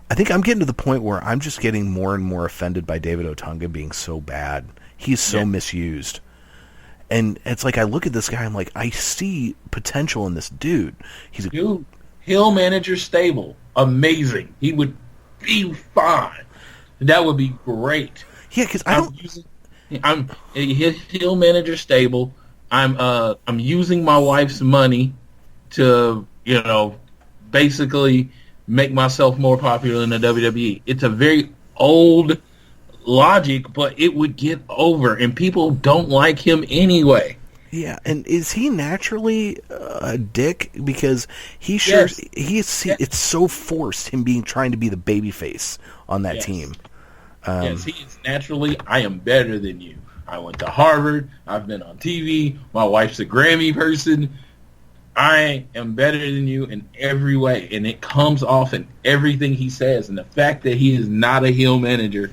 I think I'm getting to the point where I'm just getting more and more offended by David Otunga being so bad. He's so misused. And it's like, I look at this guy, I'm like, I see potential in this dude. Dude, Hill Manager stable. Amazing. He would be fine. That would be great. Yeah, because I'm Hill Manager stable. I'm using my wife's money to, basically make myself more popular in the WWE. It's a very old logic, but it would get over, and people don't like him anyway. Yeah, and is he naturally a dick? Because it's so forced, him trying to be the babyface on that team. Yes, he is naturally, I am better than you. I went to Harvard. I've been on TV. My wife's a Grammy person. I am better than you in every way, and it comes off in everything he says. And the fact that he is not a heel manager,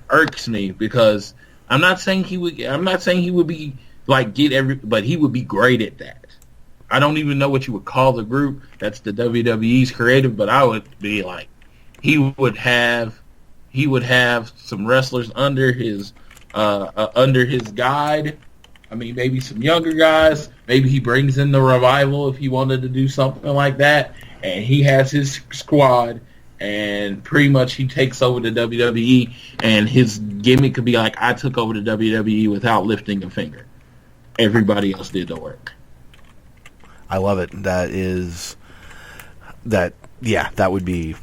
irks me, because I'm not saying he would be but he would be great at that. I don't even know what you would call the group. That's the WWE's creative, but I would be like, he would have some wrestlers under his guide, I mean, maybe some younger guys. Maybe he brings in the Revival if he wanted to do something like that. And he has his squad, and pretty much he takes over the WWE, and his gimmick could be like, I took over the WWE without lifting a finger. Everybody else did the work. I love it. That would be...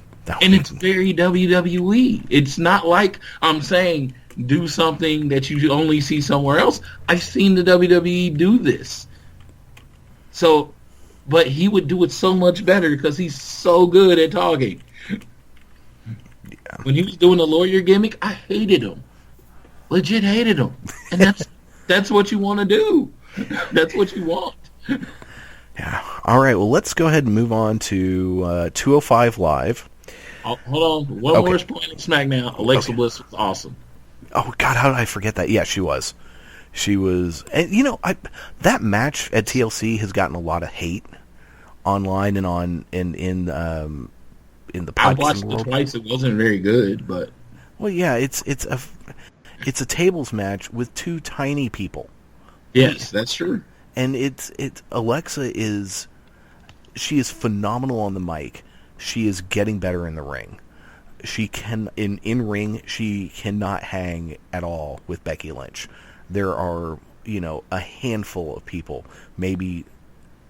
And it's very WWE. It's not like I'm saying do something that you only see somewhere else. I've seen the WWE do this. So, but he would do it so much better because he's so good at talking. Yeah. When he was doing the lawyer gimmick, I hated him. Legit hated him. And that's what you want to do. That's what you want. Yeah. All right. Well, let's go ahead and move on to 205 Live. Oh, hold on. One more point on SmackDown. Alexa Bliss was awesome. Oh, God, how did I forget that? Yeah, she was. She was... And, that match at TLC has gotten a lot of hate online and in the podcasting I watched world. it twice. It wasn't very good, but... Well, yeah, it's a tables match with two tiny people. Yes, that's true. And Alexa she is phenomenal on the mic. She is getting better in the ring. She can in ring. She cannot hang at all with Becky Lynch. There are a handful of people, maybe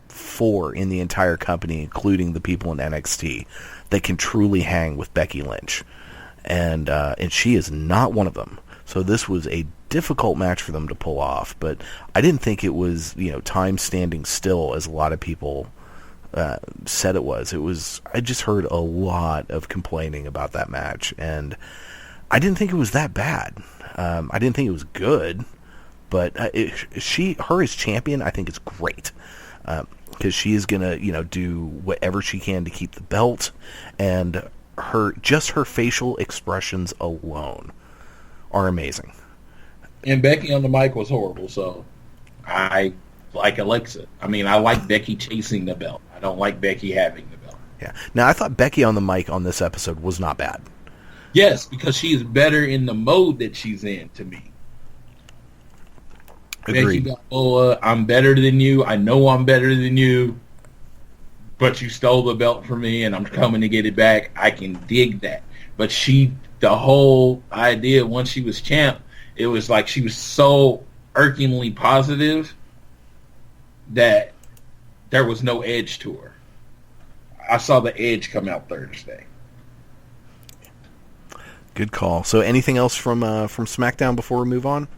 4 in the entire company, including the people in NXT, that can truly hang with Becky Lynch, and she is not one of them. So this was a difficult match for them to pull off. But I didn't think it was time standing still as a lot of people said it was. I just heard a lot of complaining about that match, and I didn't think it was that bad. I didn't think it was good, but her as champion, I think is great, because she is gonna do whatever she can to keep the belt, and her facial expressions alone are amazing. And Becky on the mic was horrible, so I like Alexa. I mean, I like Becky chasing the belt. I don't like Becky having the belt. Yeah. Now, I thought Becky on the mic on this episode was not bad. Yes, because she is better in the mode that she's in, to me. Agreed. Becky Balboa, I'm better than you. I know I'm better than you. But you stole the belt from me, and I'm coming to get it back. I can dig that. But the whole idea, once she was champ, it was like she was so irkingly positive that there was no edge to her. I saw the edge come out Thursday. Good call. So anything else from SmackDown before we move on?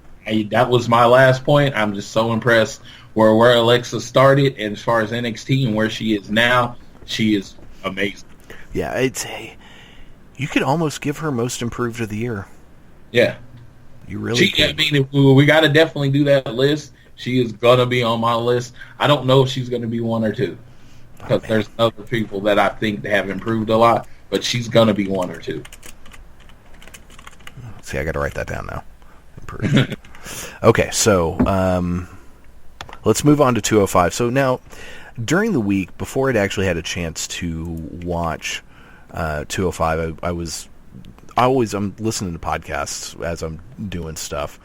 That was my last point. I'm just so impressed where Alexa started, and as far as NXT and where she is now, she is amazing. Yeah, you could almost give her Most Improved of the Year. Yeah. You really could. I mean, we got to definitely do that list. She is going to be on my list. I don't know if she's going to be 1 or 2. Because there's other people that I think have improved a lot. But she's going to be 1 or 2. See, I got to write that down now. Improved. Okay, so let's move on to 205. So now, during the week, before I'd actually had a chance to watch 205, I'm listening to podcasts as I'm doing stuff.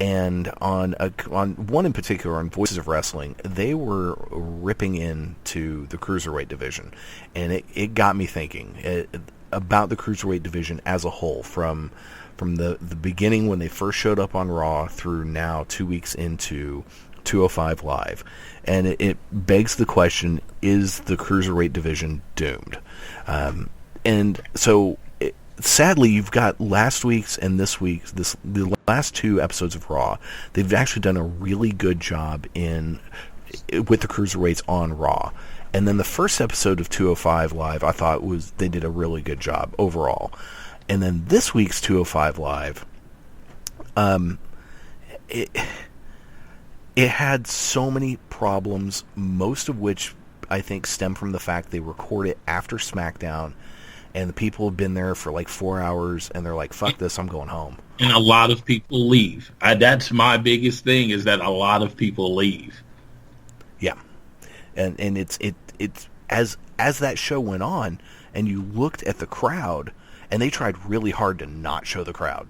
And on one in particular, on Voices of Wrestling, they were ripping into the Cruiserweight division. And it got me thinking about the Cruiserweight division as a whole, from the beginning when they first showed up on Raw through now 2 weeks into 205 Live. And it begs the question, is the Cruiserweight division doomed? And so... Sadly, you've got last week's and this week's, the last 2 episodes of Raw. They've actually done a really good job with the Cruiserweights on Raw. And then the first episode of 205 Live, I thought they did a really good job overall. And then this week's 205 Live, it had so many problems, most of which I think stem from the fact they record it after SmackDown. And the people have been there for like 4 hours, and they're like, fuck this, I'm going home. And a lot of people leave. That's my biggest thing, is that a lot of people leave. Yeah. And it's as that show went on, and you looked at the crowd, and they tried really hard to not show the crowd.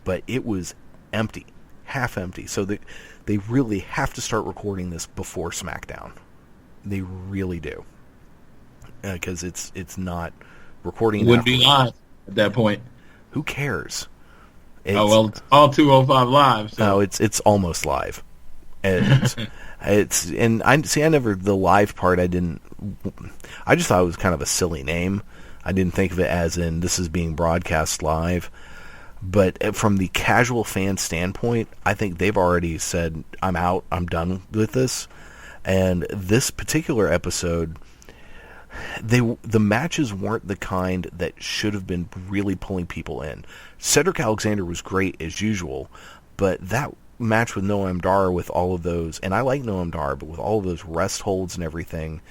But it was empty. half empty. So they really have to start recording this before SmackDown. They really do. Because it's not recording. It wouldn't be live at that point. Who cares? It's all 205 live. So. No, it's almost live. And I never, the live part, I just thought it was kind of a silly name. I didn't think of it as in this is being broadcast live. But from the casual fan standpoint, I think they've already said, I'm out, I'm done with this. And this particular episode, the matches weren't the kind that should have been really pulling people in. Cedric Alexander was great as usual, but that match with Noam Dar with all of those, and I like Noam Dar, but with all of those rest holds and everything,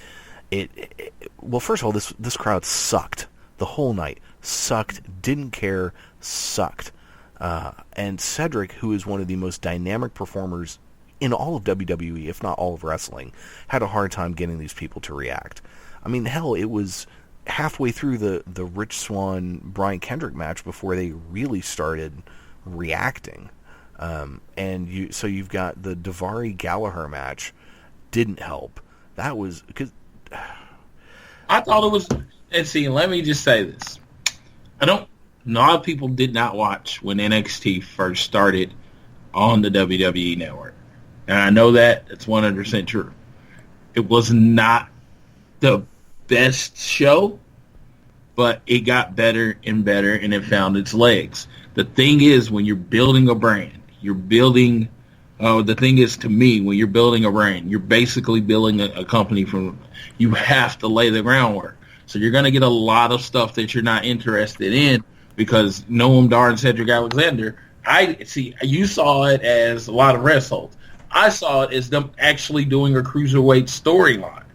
well, first of all, this crowd sucked the whole night. Sucked, didn't care, sucked. And Cedric, who is one of the most dynamic performers in all of WWE, if not all of wrestling, had a hard time getting these people to react. I mean, hell, it was halfway through the Rich Swann Brian Kendrick match before they really started reacting. And you've got the Daivari Gallagher match didn't help. That was because I thought it was. And see, let me just say this: a lot of people did not watch when NXT first started on the WWE network, and I know that it's 100% true. It was not the best show, but it got better and better, and it found its legs. The thing is, when you're building a brand, the thing is, to me, when you're building a brand, you're basically building a company you have to lay the groundwork. So you're going to get a lot of stuff that you're not interested in because Noam Dar and Cedric Alexander, you saw it as a lot of rest holds. I saw it as them actually doing a Cruiserweight storyline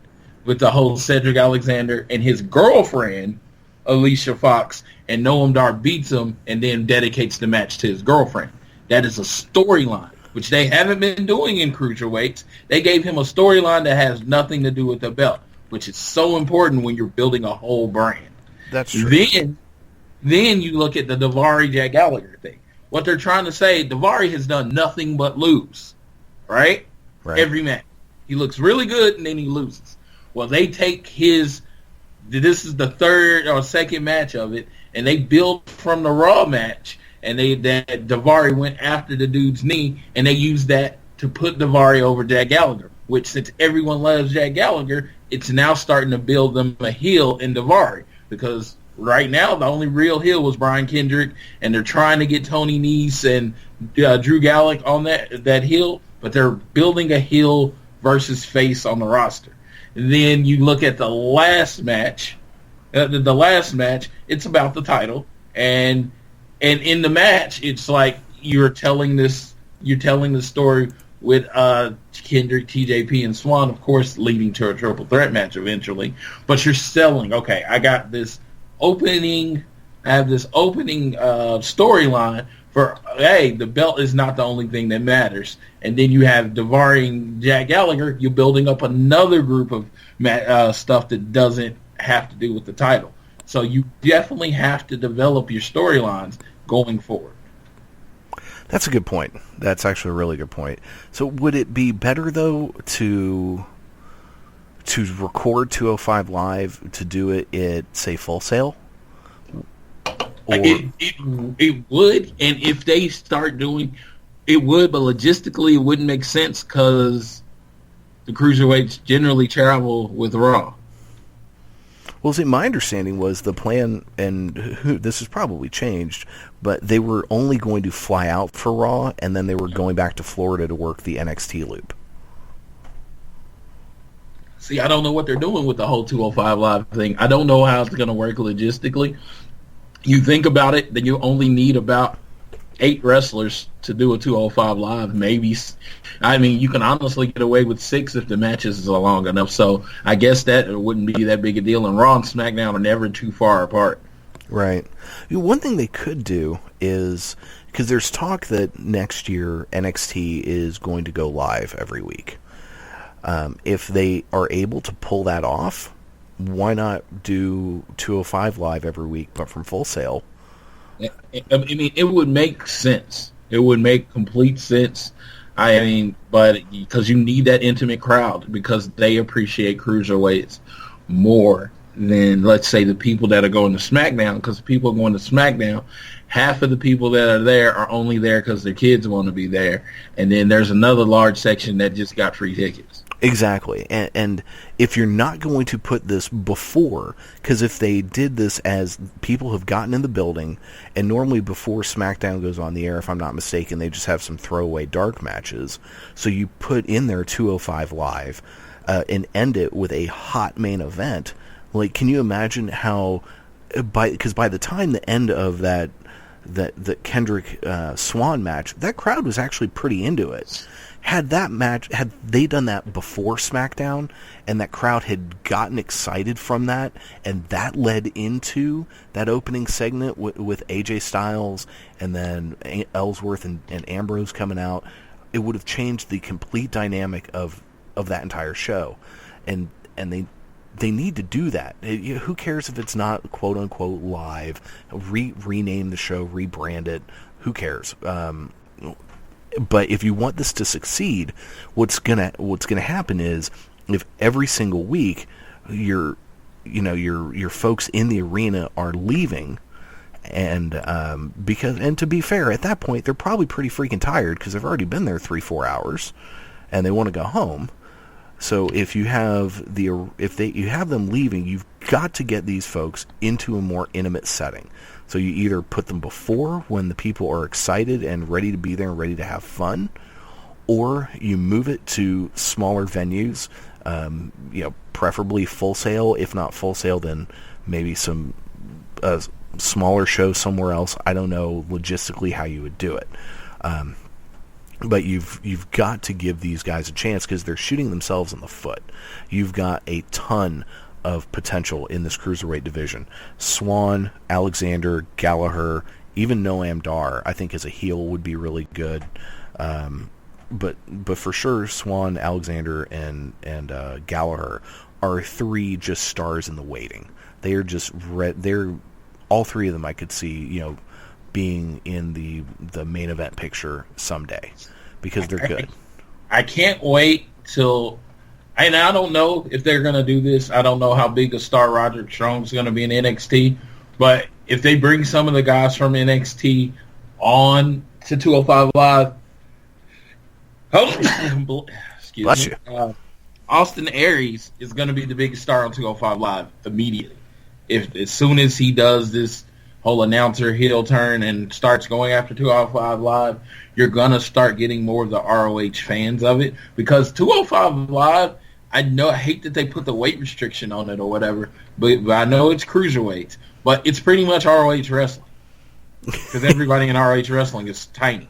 with the whole Cedric Alexander and his girlfriend, Alicia Fox, and Noam Dar beats him and then dedicates the match to his girlfriend. That is a storyline, which they haven't been doing in Cruiserweights. They gave him a storyline that has nothing to do with the belt, which is so important when you're building a whole brand. That's true. Then you look at the Daivari Jack Gallagher thing. What they're trying to say, Daivari has done nothing but lose, right? Every match. He looks really good, and then he loses. Well, they take this is the third or second match of it, and they build from the Raw match, and that Daivari went after the dude's knee, and they used that to put Daivari over Jack Gallagher, which since everyone loves Jack Gallagher, it's now starting to build them a heel in Daivari, because right now the only real heel was Brian Kendrick, and they're trying to get Tony Nese and Drew Gulak on that heel, but they're building a heel versus face on the roster. And then you look at the last match. The last match, it's about the title, and in the match, it's like you're telling the story with Kendrick, TJP, and Swann, of course, leading to a triple threat match eventually. But you're selling. Okay, I have this opening storyline for, hey, the belt is not the only thing that matters. And then you have Daivari and Jack Gallagher. You're building up another group of stuff that doesn't have to do with the title. So you definitely have to develop your storylines going forward. That's a good point. That's actually a really good point. So would it be better, though, to record 205 Live, to do it at, say, Full Sail? Or... It would, and if they start doing it would, but logistically it wouldn't make sense because the Cruiserweights generally travel with Raw. Well, see, my understanding was the plan, and this has probably changed, but they were only going to fly out for Raw, and then they were going back to Florida to work the NXT loop. See, I don't know what they're doing with the whole 205 Live thing. I don't know how it's going to work logistically. You think about it, then you only need about 8 wrestlers to do a 205 Live, maybe. I mean, you can honestly get away with 6 if the matches are long enough. So I guess that it wouldn't be that big a deal. And Raw and SmackDown are never too far apart. Right. One thing they could do is, because there's talk that next year NXT is going to go live every week. If they are able to pull that off, why not do 205 Live every week, but from Full Sail? I mean, it would make sense. It would make complete sense. I mean, but because you need that intimate crowd, because they appreciate cruiserweights more than, let's say, the people that are going to SmackDown. Because people going to SmackDown, half of the people that are there are only there because their kids want to be there, and then there's another large section that just got free tickets. Exactly. And if you're not going to put this before, because if they did this as people have gotten in the building, and normally before SmackDown goes on the air, if I'm not mistaken, they just have some throwaway dark matches. So you put in there 205 Live and end it with a hot main event. Like, can you imagine how, because by the time the end of that Kendrick Swann match, that crowd was actually pretty into it. Had they done that before SmackDown, and that crowd had gotten excited from that, and that led into that opening segment with AJ Styles, and then Ellsworth and Ambrose coming out, it would have changed the complete dynamic of that entire show. And they need to do that. Who cares if it's not quote unquote live? Rename the show, rebrand it. Who cares? But if you want this to succeed, what's gonna happen is, if every single week your folks in the arena are leaving, and to be fair, at that point they're probably pretty freaking tired because they've already been there 3-4 hours, and they want to go home. So if you have you have them leaving, you've got to get these folks into a more intimate setting. So you either put them before, when the people are excited and ready to be there and ready to have fun, or you move it to smaller venues, preferably Full Sail. If not Full Sail, then maybe some smaller show somewhere else. I don't know logistically how you would do it. But you've got to give these guys a chance, because they're shooting themselves in the foot. You've got a ton of potential in this Cruiserweight division. Swann, Alexander, Gallagher, even Noam Dar, I think as a heel would be really good. But for sure, Swann, Alexander, and Gallagher are three just stars in the waiting. They are just they're all three of them. I could see being in the main event picture someday, because they're good. I can't wait till. And I don't know if they're going to do this. I don't know how big a star Roderick Strong's going to be in NXT. But if they bring some of the guys from NXT on to 205 Live, Bless you. Austin Aries is going to be the biggest star on 205 Live immediately. As soon as he does this whole announcer heel turn and starts going after 205 Live, you're going to start getting more of the ROH fans of it. Because 205 Live, I hate that they put the weight restriction on it or whatever, but I know it's cruiserweights, but it's pretty much ROH wrestling, because everybody in ROH wrestling is tiny.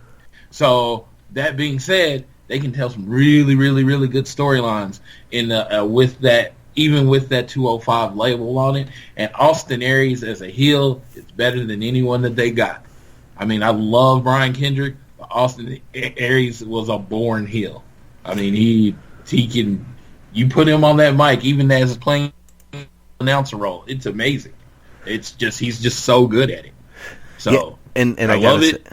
So that being said, they can tell some really, really, really good storylines with that 205 label on it. And Austin Aries as a heel is better than anyone that they got. I mean, I love Brian Kendrick, but Austin Aries was a born heel. I mean, he can. You put him on that mic, even as playing announcer role, it's amazing. It's just, he's just so good at it. So yeah, and I love it.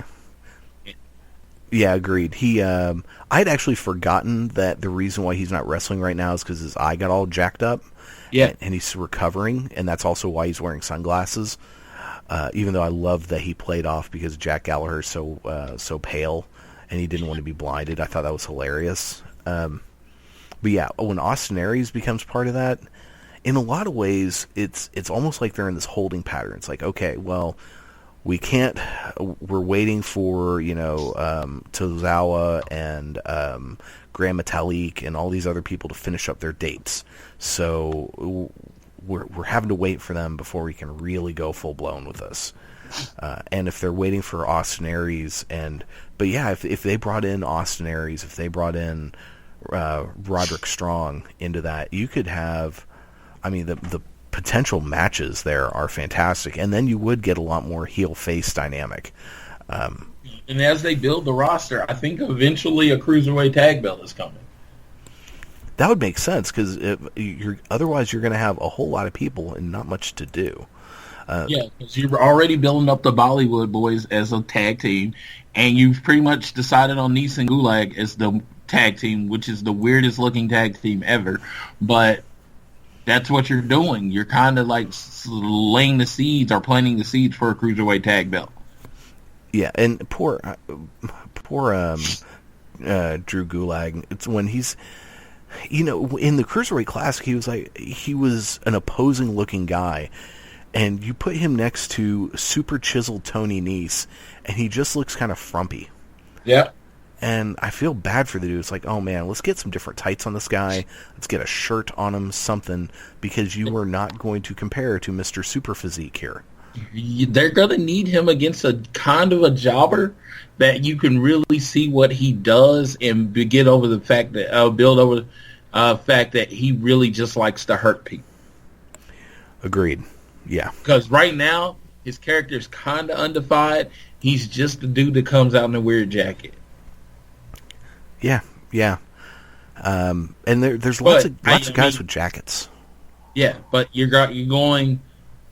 Yeah, agreed. I'd actually forgotten that the reason why he's not wrestling right now is because his eye got all jacked up. Yeah, and he's recovering, and that's also why he's wearing sunglasses. Even though I love that he played off because Jack Gallagher's so pale, and he didn't want to be blinded. I thought that was hilarious. But yeah, when Austin Aries becomes part of that, in a lot of ways, it's almost like they're in this holding pattern. It's like, okay, well, we're waiting for, Tozawa and Gran Metalik and all these other people to finish up their dates. So we're having to wait for them before we can really go full blown with this. And if they're waiting for Austin Aries, but yeah, if they brought in Austin Aries, if they brought in Roderick Strong into that, you could have, the potential matches there are fantastic, and then you would get a lot more heel-face dynamic. And as they build the roster, I think eventually a Cruiserweight tag belt is coming. That would make sense, because otherwise you're going to have a whole lot of people and not much to do. Yeah, because you're already building up the Bollywood Boys as a tag team, and you've pretty much decided on Nese and Gulag as the tag team, which is the weirdest looking tag team ever. But that's what you're doing. You're kind of like laying the seeds or planting the seeds for a Cruiserweight tag belt. Yeah, and poor Drew Gulag. It's when he's, in the Cruiserweight Classic, he was an opposing looking guy, and you put him next to super chiseled Tony Nese, and he just looks kind of frumpy. Yeah. And I feel bad for the dude. It's like, oh man, let's get some different tights on this guy. Let's get a shirt on him, something, because you are not going to compare to Mr. Super Physique here. They're going to need him against a kind of a jobber that you can really see what he does and get over the fact that build over the fact that he really just likes to hurt people. Agreed. Yeah. Because right now his character is kind of undefined. He's just the dude that comes out in a weird jacket. Yeah. And there's lots of guys with jackets. Yeah, but you're going.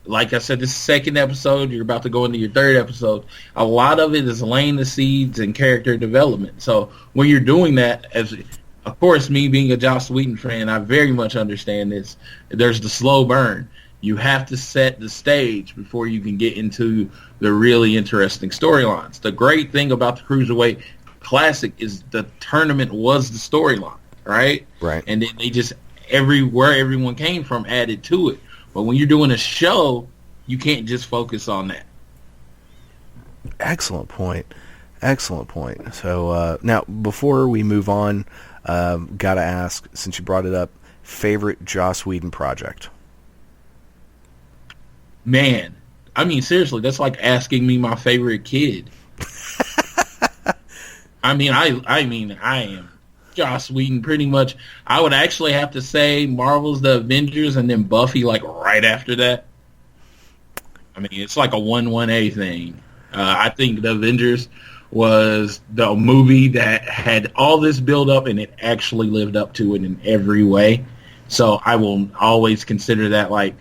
Like I said, this is the second episode. You're about to go into your third episode. A lot of it is laying the seeds and character development. So when you're doing that, of course, me being a Joss Whedon fan, I very much understand this. There's the slow burn. You have to set the stage before you can get into the really interesting storylines. The great thing about the Cruiserweight Classic is the tournament was the storyline, right? Right. And then they just where everyone came from added to it. But when you're doing a show, you can't just focus on that. Excellent point. So now, before we move on, gotta ask, since you brought it up, favorite Joss Whedon project? Man, I mean, seriously, that's like asking me my favorite kid. I am Joss Whedon pretty much. I would actually have to say Marvel's The Avengers and then Buffy like right after that. I mean, it's like a 1-1A thing. I think The Avengers was the movie that had all this build up and it actually lived up to it in every way. So I will always consider that like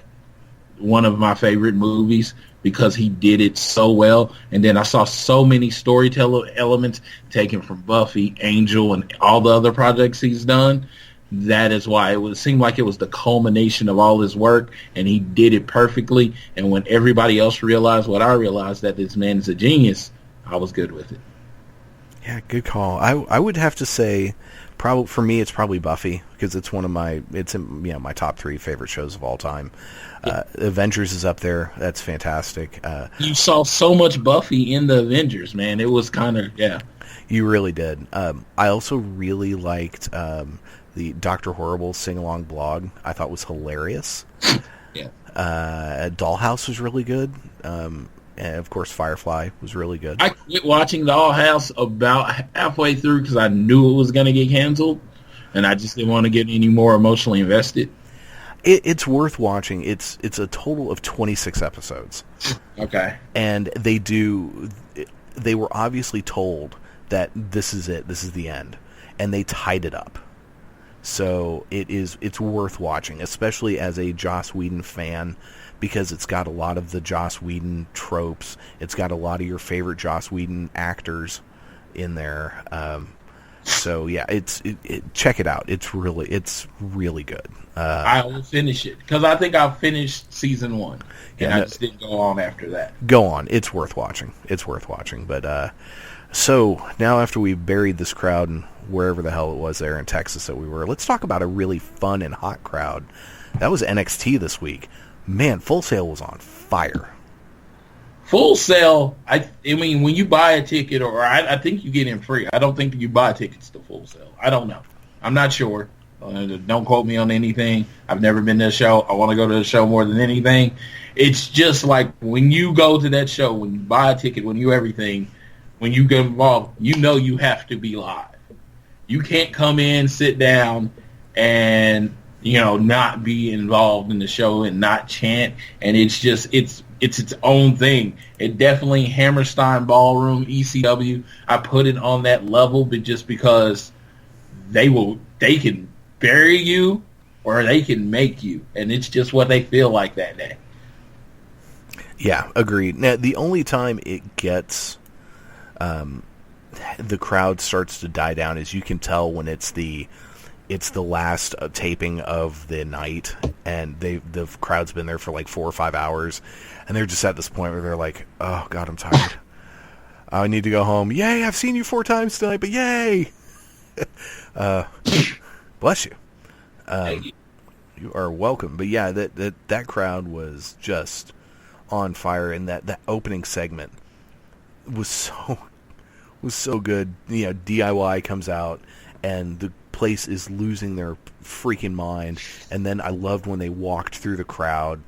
one of my favorite movies because he did it so well. And then I saw so many storytelling elements taken from Buffy, Angel, and all the other projects he's done. That is why it seemed like it was the culmination of all his work, and he did it perfectly. And when everybody else realized what I realized, that this man is a genius, I was good with it. Yeah, good call. I would have to say, probably for me, it's probably Buffy because it's one of my my top 3 favorite shows of all time. Avengers is up there. That's fantastic. You saw so much Buffy in the Avengers, man. It was kind of You really did. I also really liked the Dr. Horrible sing-along blog. I thought was hilarious. Yeah. Dollhouse was really good. And of course, Firefly was really good. I quit watching Dollhouse about halfway through because I knew it was going to get canceled, and I just didn't want to get any more emotionally invested. It's worth watching. It's a total of 26 episodes. Okay. And they were obviously told that this is it, this is the end, and they tied it up. So it's worth watching, especially as a Joss Whedon fan, because it's got a lot of the Joss Whedon tropes. It's got a lot of your favorite Joss Whedon actors in there. So yeah, check it out. It's really good. I will finish it because I think I finished season 1, and I just didn't go on after that. Go on. It's worth watching. But so now after we've buried this crowd and wherever the hell it was there in Texas that we were, let's talk about a really fun and hot crowd. That was NXT this week. Man, Full Sail was on fire. Full Sail, I mean, when you buy a ticket, or I think you get in free. I don't think you buy tickets to Full Sail. I don't know. I'm not sure. Don't quote me on anything. I've never been to a show. I want to go to a show more than anything. It's just like when you go to that show, when you buy a ticket, when you everything, when you get involved, you know you have to be live. You can't come in, sit down, and not be involved in the show and not chant. And it's its own thing. It definitely Hammerstein Ballroom, ECW. I put it on that level, but just because they can bury you or they can make you, and it's just what they feel like that day. Yeah, agreed. Now, the only time it gets the crowd starts to die down is you can tell when it's the last taping of the night, and the crowd's been there for like 4 or 5 hours, and they're just at this point where they're like, "Oh God, I'm tired. I need to go home. Yay! I've seen you 4 times tonight, but yay! Bless you. You are welcome." But yeah, that crowd was just on fire, and that opening segment was so good. You know, DIY comes out, and the place is losing their freaking mind. And then I loved when they walked through the crowd,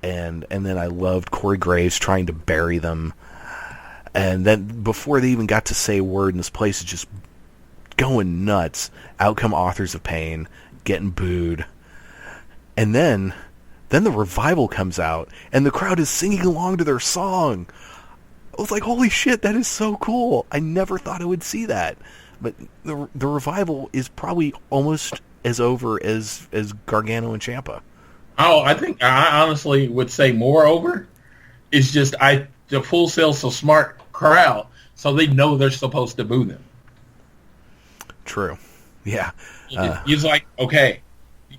and then I loved Corey Graves trying to bury them. And then before they even got to say a word, and this place is just going nuts, out come Authors of Pain, getting booed. And then the Revival comes out, and the crowd is singing along to their song. I was like, holy shit, that is so cool. I never thought I would see that. But the Revival is probably almost as over as Gargano and Ciampa. Oh, I think I honestly would say more over. It's just the Full Sail's so smart crowd, so they know they're supposed to boo them. True. Yeah. It's like, okay,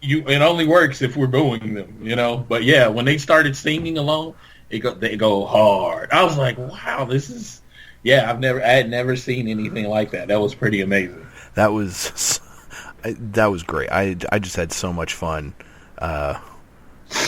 it only works if we're booing them, you know. But yeah, when they started singing along, they go hard. I was like, wow, this is, yeah, I had never seen anything like that. That was pretty amazing. That was great. I just had so much fun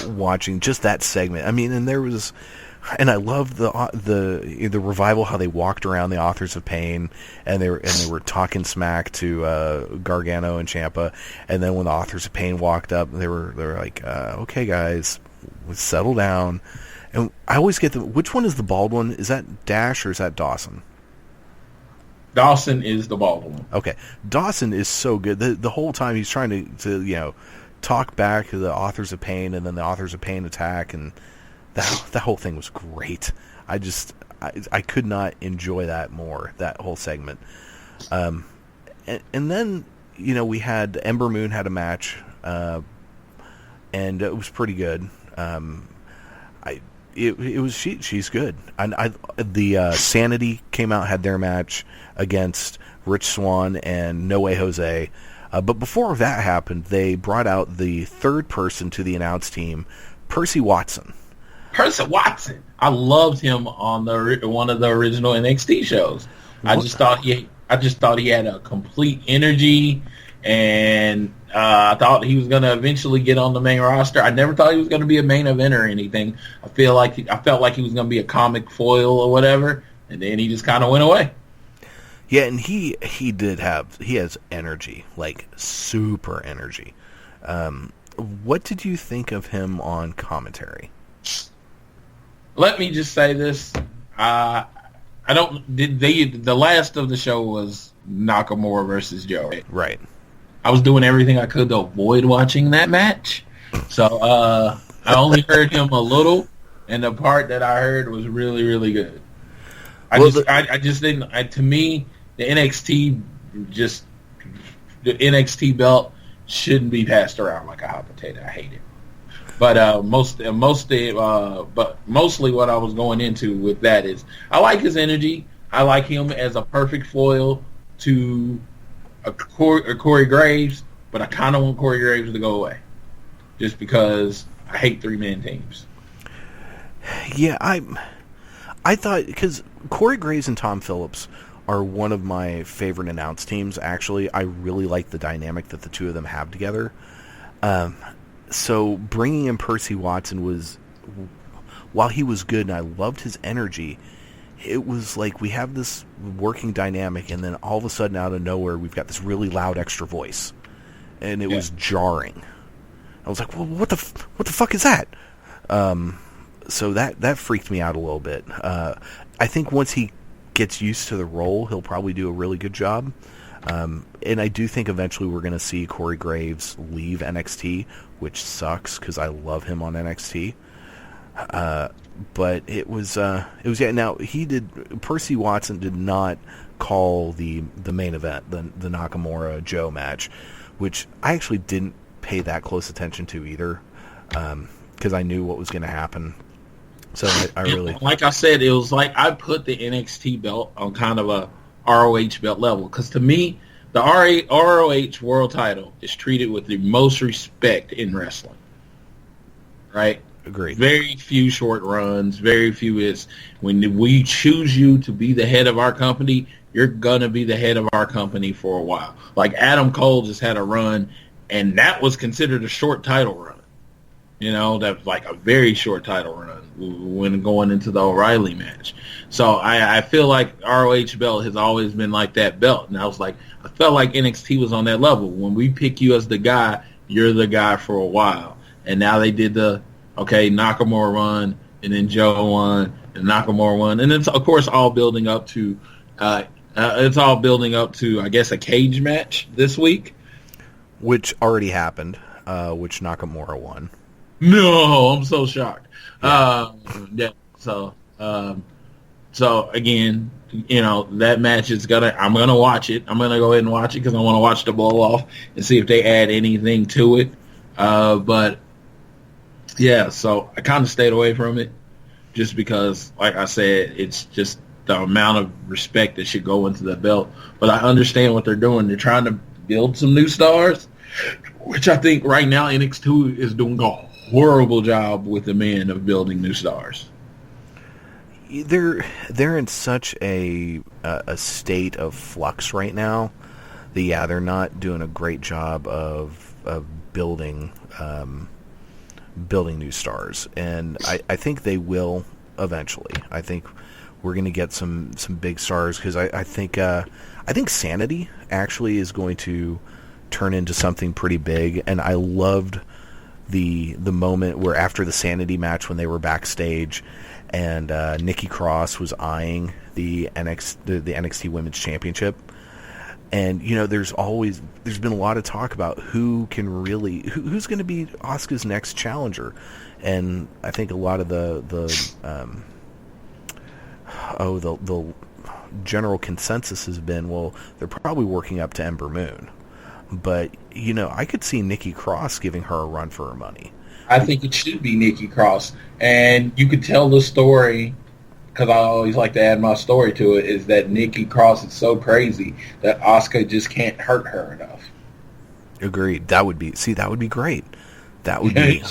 watching just that segment. I mean, and I loved the Revival, how they walked around the Authors of Pain, and they were talking smack to Gargano and Ciampa, and then when the Authors of Pain walked up, they were like, okay guys, let's settle down. And I always get which one is the bald one? Is that Dash or is that Dawson? Dawson is the bald one. Okay, Dawson is so good. The whole time he's trying to talk back to the Authors of Pain, and then the Authors of Pain attack, and that whole thing was great. I could not enjoy that more, that whole segment. And then we had Ember Moon had a match, and it was pretty good. She's good. And the SAnitY came out, had their match against Rich Swann and No Way Jose. But before that happened, they brought out the third person to the announce team, Percy Watson. Percy Watson. I loved him on one of the original NXT shows. I just thought he had a complete energy, and I thought he was going to eventually get on the main roster. I never thought he was going to be a main eventer or anything. I felt like he was going to be a comic foil or whatever, and then he just kind of went away. Yeah, and he has energy, like super energy. What did you think of him on commentary? Let me just say this: the last of the show was Nakamura versus Joe. Right. I was doing everything I could to avoid watching that match, so I only heard him a little, and the part that I heard was really, really good. I just didn't. To me, the NXT belt shouldn't be passed around like a hot potato. I hate it. But mostly what I was going into with that is I like his energy. I like him as a perfect foil to Corey Graves, but I kind of want Corey Graves to go away just because I hate 3-man teams. Yeah, I thought, because Corey Graves and Tom Phillips are one of my favorite announce teams, actually. I really like the dynamic that the two of them have together. So bringing in Percy Watson was, while he was good and I loved his energy, it was like we have this working dynamic, and then all of a sudden out of nowhere we've got this really loud extra voice, and it was jarring. I was like, well, what the fuck is that? So that freaked me out a little bit. I think once he gets used to the role, he'll probably do a really good job. And I do think eventually we're going to see Corey Graves leave NXT, which sucks because I love him on NXT. But it was Now Percy Watson did not call the main event, the Nakamura Joe match, which I actually didn't pay that close attention to either, because I knew what was going to happen. So I really... Like I said, it was like I put the NXT belt on kind of a ROH belt level. Because to me, the ROH world title is treated with the most respect in wrestling. Right? Agreed. Very few short runs. Very few is... When we choose you to be the head of our company, you're going to be the head of our company for a while. Like Adam Cole just had a run, and that was considered a short title run. You know, that was like a very short title run when going into the O'Reilly match. So I feel like ROH belt has always been like that belt. And I felt like NXT was on that level. When we pick you as the guy, you're the guy for a while. And now they did Nakamura run, and then Joe won, and Nakamura won. And it's, of course, all building up to, I guess, a cage match this week. Which already happened, which Nakamura won. No, I'm so shocked. Yeah. So again, you know, that match is I'm gonna watch it. I'm gonna go ahead and watch it because I want to watch the blow off and see if they add anything to it. But yeah, so I kind of stayed away from it just because, like I said, it's just the amount of respect that should go into the belt. But I understand what they're doing. They're trying to build some new stars, which I think right now NXT is doing a horrible job with the men of building new stars. They're in such a state of flux right now that they're not doing a great job of building new stars, and I think they will eventually. I think we're going to get some big stars because I think SAnitY actually is going to turn into something pretty big, and I loved the moment where after the SAnitY match when they were backstage and Nikki Cross was eyeing the NXT Women's Championship, and you know there's been a lot of talk about who's going to be Asuka's next challenger, and I think a lot of the general consensus has been, well, they're probably working up to Ember Moon. But, you know, I could see Nikki Cross giving her a run for her money. I think it should be Nikki Cross. And you could tell the story, because I always like to add my story to it, is that Nikki Cross is so crazy that Asuka just can't hurt her enough. Agreed. That would be great. That would be...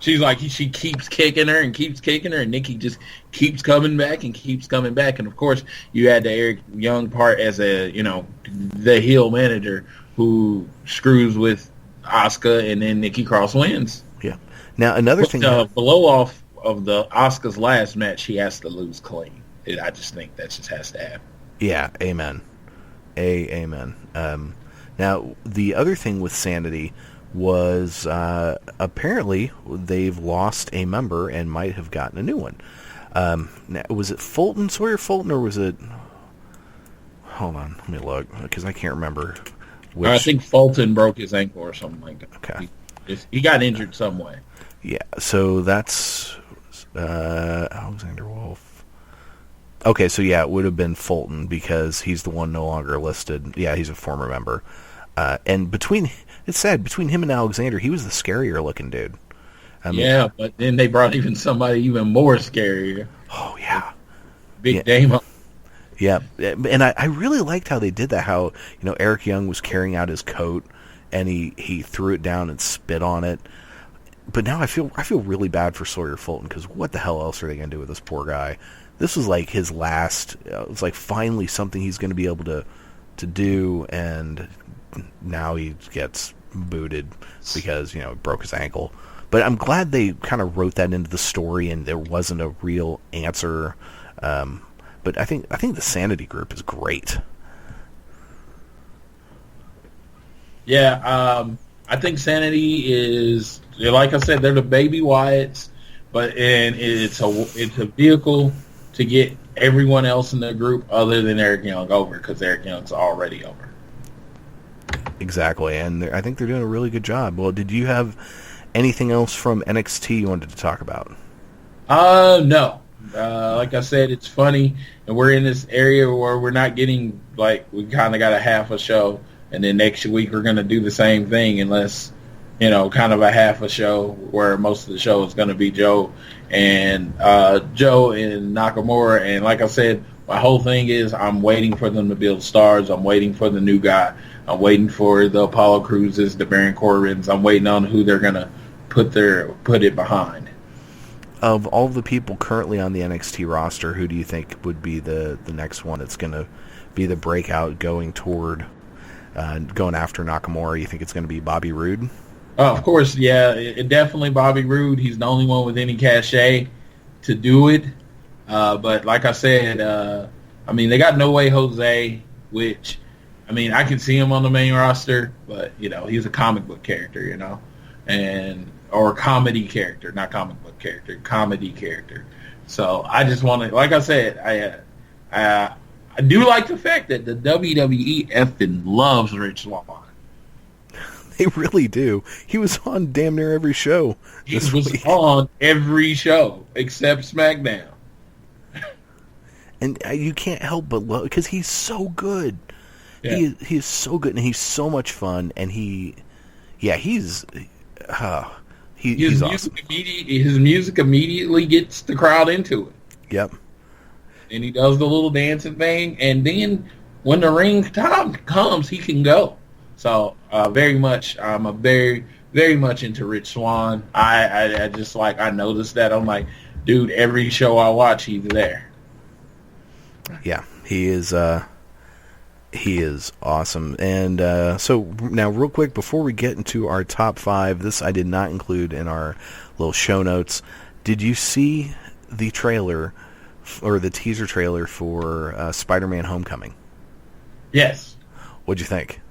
She's like, she keeps kicking her, and Nikki just keeps coming back. And, of course, you had the Eric Young part as the heel manager who screws with Asuka, and then Nikki Cross wins. Yeah. Now, another thing... The blow-off of the Asuka's last match, she has to lose clean. I just think that just has to happen. Yeah, amen. Amen. Now, the other thing with SAnitY was apparently they've lost a member and might have gotten a new one. Now, was it Sawyer Fulton, or was it... Hold on, let me look, because I can't remember... I think Fulton broke his ankle or something like that. Okay. He got injured some way. Yeah, so that's Alexander Wolf. Okay, so yeah, it would have been Fulton because he's the one no longer listed. Yeah, he's a former member. And it's sad, between him and Alexander, he was the scarier looking dude. Yeah, but then they brought somebody even more scarier. Oh, yeah. Big Damo. Yeah, and I really liked how they did that, how, you know, Eric Young was carrying out his coat, and he threw it down and spit on it. But now I feel really bad for Sawyer Fulton, because what the hell else are they going to do with this poor guy? This was like his last, it's like finally something he's going to be able to do, and now he gets booted because, you know, he broke his ankle. But I'm glad they kind of wrote that into the story, and there wasn't a real answer. But I think the SAnitY group is great. Yeah, I think SAnitY is, like I said, they're the baby Wyatts, and it's a vehicle to get everyone else in the group other than Eric Young over, because Eric Young's already over. Exactly, and I think they're doing a really good job. Well, did you have anything else from NXT you wanted to talk about? No. Like I said, it's funny, and we're in this area where we're not getting, like, we kind of got a half a show, and then next week we're going to do the same thing, unless, you know, kind of a half a show where most of the show is going to be Joe and Joe and Nakamura. And like I said, my whole thing is I'm waiting for them to build stars. I'm waiting for the new guy. I'm waiting for the Apollo Cruzes, the Baron Corbins. I'm waiting on who they're gonna put it behind. Of all the people currently on the NXT roster, who do you think would be the next one that's going to be the breakout going after Nakamura? You think it's going to be Bobby Roode? Of course, yeah, definitely Bobby Roode. He's the only one with any cachet to do it. But like I said, they got No Way Jose, which, I can see him on the main roster, but, he's a comic book character, or comedy character, not comic book character, comedy character. So I just want to, like I said, I do like the fact that the WWE effing loves Rich Swann. They really do. He was on damn near every show. He was on every show except SmackDown. And you can't help but love, because he's so good. Yeah. He is so good, and he's so much fun, and he's awesome. His music immediately gets the crowd into it. Yep. And he does the little dancing thing, and then when the ring time comes, he can go. So I'm very much into Rich Swann. I just I noticed that. I'm like, dude, every show I watch, he's there. Yeah, he is awesome. And so now real quick, before we get into our top 5, this I did not include in our little show notes. Did you see the trailer or the teaser trailer for Spider-Man Homecoming? Yes. What'd you think?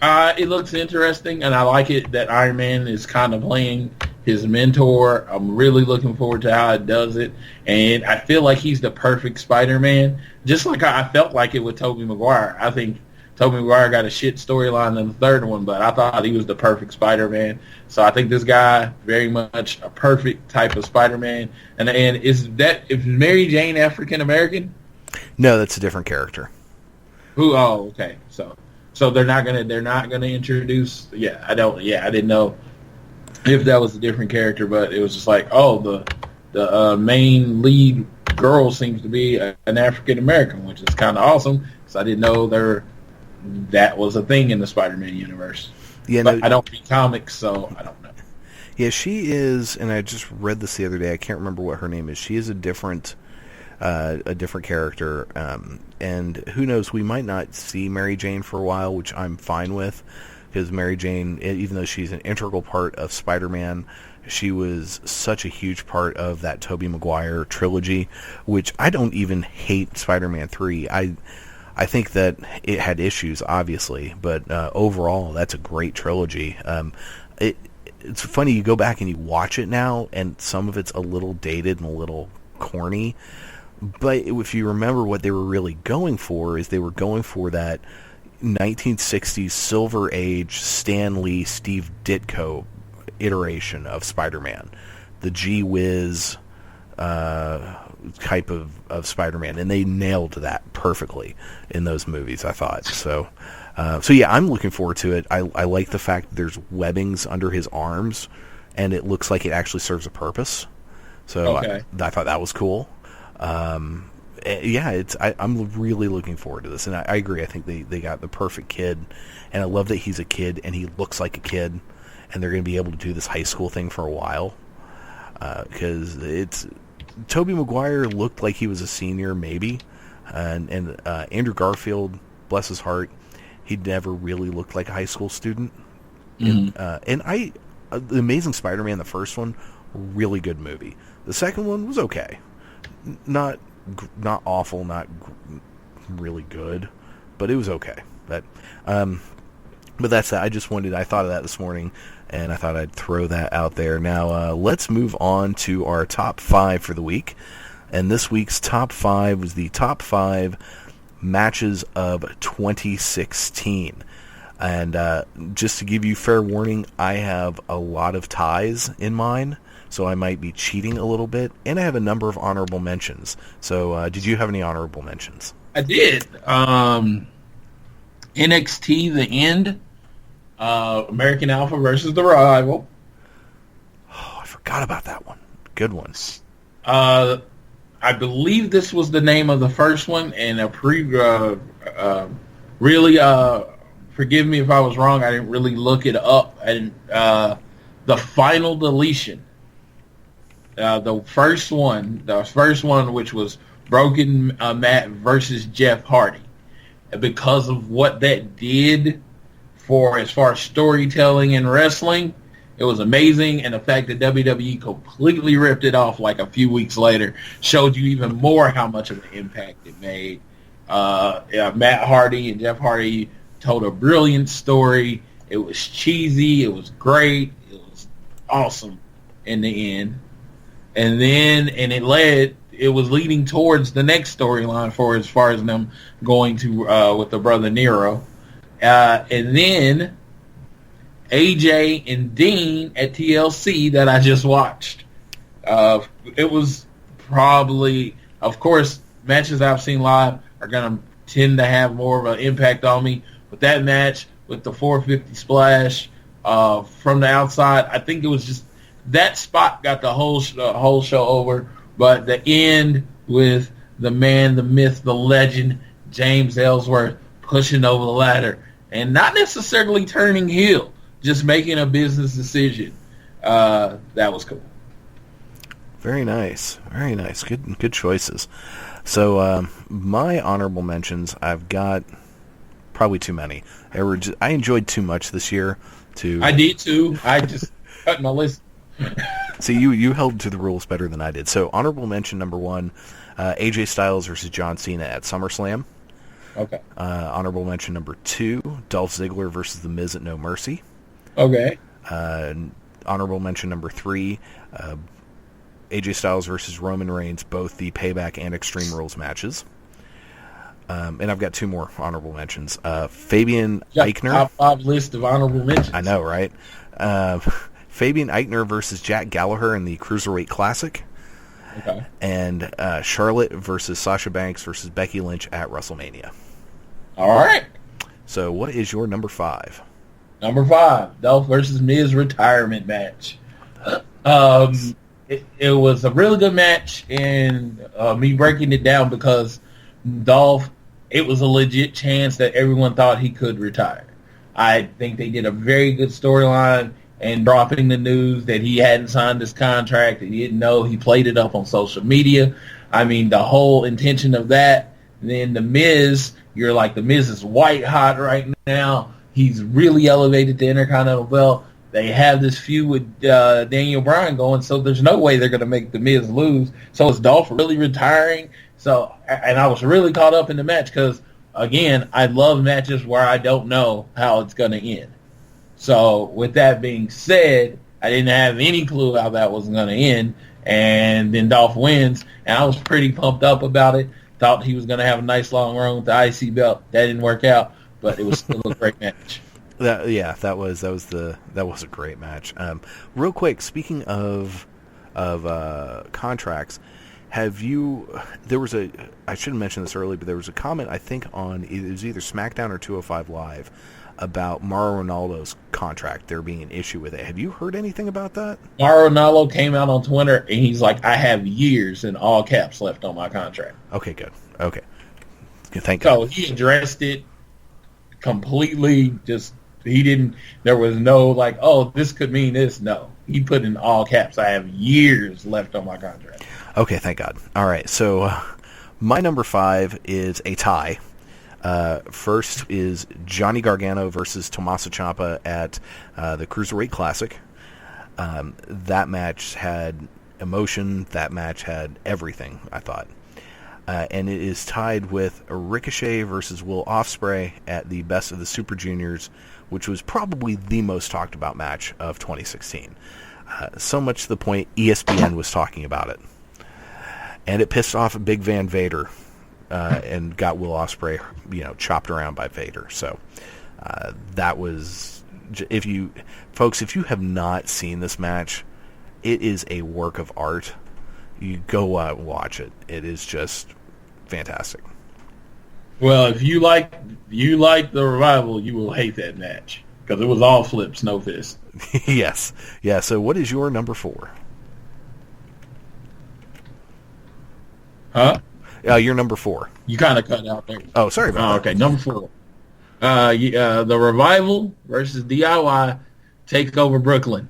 It looks interesting, and I like it that Iron Man is kind of playing his mentor. I'm really looking forward to how it does it, and I feel like he's the perfect Spider-Man, just like I felt like it with Tobey Maguire. I think Tobey Maguire got a shit storyline in the third one, but I thought he was the perfect Spider-Man. So I think this guy very much a perfect type of Spider-Man. And is Mary Jane African American? No, that's a different character. Who? Oh, okay. So they're not gonna introduce. I didn't know if that was a different character, but it was just like, oh, the main lead girl seems to be an African American, which is kind of awesome. So I didn't know that was a thing in the Spider-Man universe. Yeah, but I don't read comics, so I don't know. Yeah, she is, and I just read this the other day. I can't remember what her name is. She is a different character, and who knows, we might not see Mary Jane for a while, which I'm fine with, because Mary Jane, even though she's an integral part of Spider-Man, she was such a huge part of that Tobey Maguire trilogy, which I don't even hate Spider-Man 3. I think that it had issues, obviously, but overall, that's a great trilogy. It's funny, you go back and you watch it now, and some of it's a little dated and a little corny, but if you remember what they were really going for, is they were going for that 1960s Silver Age Stan Lee, Steve Ditko iteration of Spider-Man, the Gee Whiz type of Spider-Man, and they nailed that perfectly in those movies, I thought. So yeah, I'm looking forward to it. I like the fact that there's webbings under his arms, and it looks like it actually serves a purpose. So okay. I thought that was cool. Yeah, I'm really looking forward to this, and I agree. I think they got the perfect kid, and I love that he's a kid and he looks like a kid, and they're going to be able to do this high school thing for a while, because Tobey Maguire looked like he was a senior, maybe, and Andrew Garfield, bless his heart, he never really looked like a high school student. Mm-hmm. The Amazing Spider-Man, the first one, really good movie. The second one was okay, not awful, not really good, but it was okay. But that's that. I thought of that this morning, and I thought I'd throw that out there. Now, let's move on to our top 5 for the week. And this week's top 5 was the top 5 matches of 2016. And just to give you fair warning, I have a lot of ties in mine, so I might be cheating a little bit. And I have a number of honorable mentions. So did you have any honorable mentions? I did. NXT The End. American Alpha versus The Revival. Oh, I forgot about that one. Good one. I believe this was the name of the first one, and really, forgive me if I was wrong. I didn't really look it up. And the final deletion, the first one, which was Broken Matt versus Jeff Hardy, because of what that did for as far as storytelling in wrestling, it was amazing. And the fact that WWE completely ripped it off like a few weeks later showed you even more how much of an impact it made. Matt Hardy and Jeff Hardy told a brilliant story. It was cheesy. It was great. It was awesome in the end. And then, it was leading towards the next storyline for as far as them going to with the brother Nero. And then AJ and Dean at TLC that I just watched. It was probably, of course, matches I've seen live are going to tend to have more of an impact on me. But that match with the 450 splash from the outside, I think it was just that spot got the whole show over. But the end with the man, the myth, the legend, James Ellsworth pushing over the ladder and not necessarily turning heel, just making a business decision. That was cool. Very nice. Very nice. Good choices. So my honorable mentions, I've got probably too many. I enjoyed too much this year. I did too. I just cut my list. See, you held to the rules better than I did. So honorable mention number 1, AJ Styles versus John Cena at SummerSlam. Okay. Honorable mention number 2, Dolph Ziggler versus The Miz at No Mercy. Okay. Honorable mention number 3, AJ Styles versus Roman Reigns, both the Payback and Extreme Rules matches. And I've got 2 more honorable mentions. Fabian Eichner. Top 5 list of honorable mentions. I know, right? Fabian Eichner versus Jack Gallagher in the Cruiserweight Classic. Okay. And Charlotte versus Sasha Banks versus Becky Lynch at WrestleMania. All right. So what is your number 5? Number 5, Dolph versus Miz retirement match. It was a really good match, and me breaking it down because Dolph, it was a legit chance that everyone thought he could retire. I think they did a very good storyline and dropping the news that he hadn't signed his contract, that he didn't know. He played it up on social media. I mean, the whole intention of that. And then The Miz, you're like, The Miz is white hot right now. He's really elevated the Intercontinental belt. They have this feud with Daniel Bryan going, so there's no way they're going to make The Miz lose. So is Dolph really retiring? So, and I was really caught up in the match because, again, I love matches where I don't know how it's going to end. So with that being said, I didn't have any clue how that was going to end. And then Dolph wins, and I was pretty pumped up about it. Thought he was going to have a nice long run with the IC belt. That didn't work out, but it was still a great match. That was a great match. Real quick, speaking of contracts, I shouldn't mention this early, but there was a comment I think on it was either SmackDown or 205 Live about Mauro Ronaldo's contract. There being an issue with it. Have you heard anything about that? Mauro Ronaldo came out on Twitter and he's like, "I have years in all caps left on my contract." Okay, good. Okay, thank God. So he addressed it completely. He didn't. There was no like, "Oh, this could mean this." No, he put in all caps. I have years left on my contract. Okay, thank God. All right, so my number 5 is a tie. First is Johnny Gargano versus Tommaso Ciampa at the Cruiserweight Classic. That match had emotion. That match had everything, I thought. And it is tied with Ricochet versus Will Ospreay at the Best of the Super Juniors, which was probably the most talked about match of 2016. So much to the point ESPN was talking about it. And it pissed off Big Van Vader and got Will Ospreay, chopped around by Vader. So that was, if you have not seen this match, it is a work of art. You go out and watch it. It is just fantastic. Well, if you like the Revival, you will hate that match because it was all flips, no fists. Yes. Yeah. So what is your number 4? Huh? You're number 4. You kind of cut out there. Oh, sorry about that. Okay, number 4. The Revival versus DIY take over Brooklyn.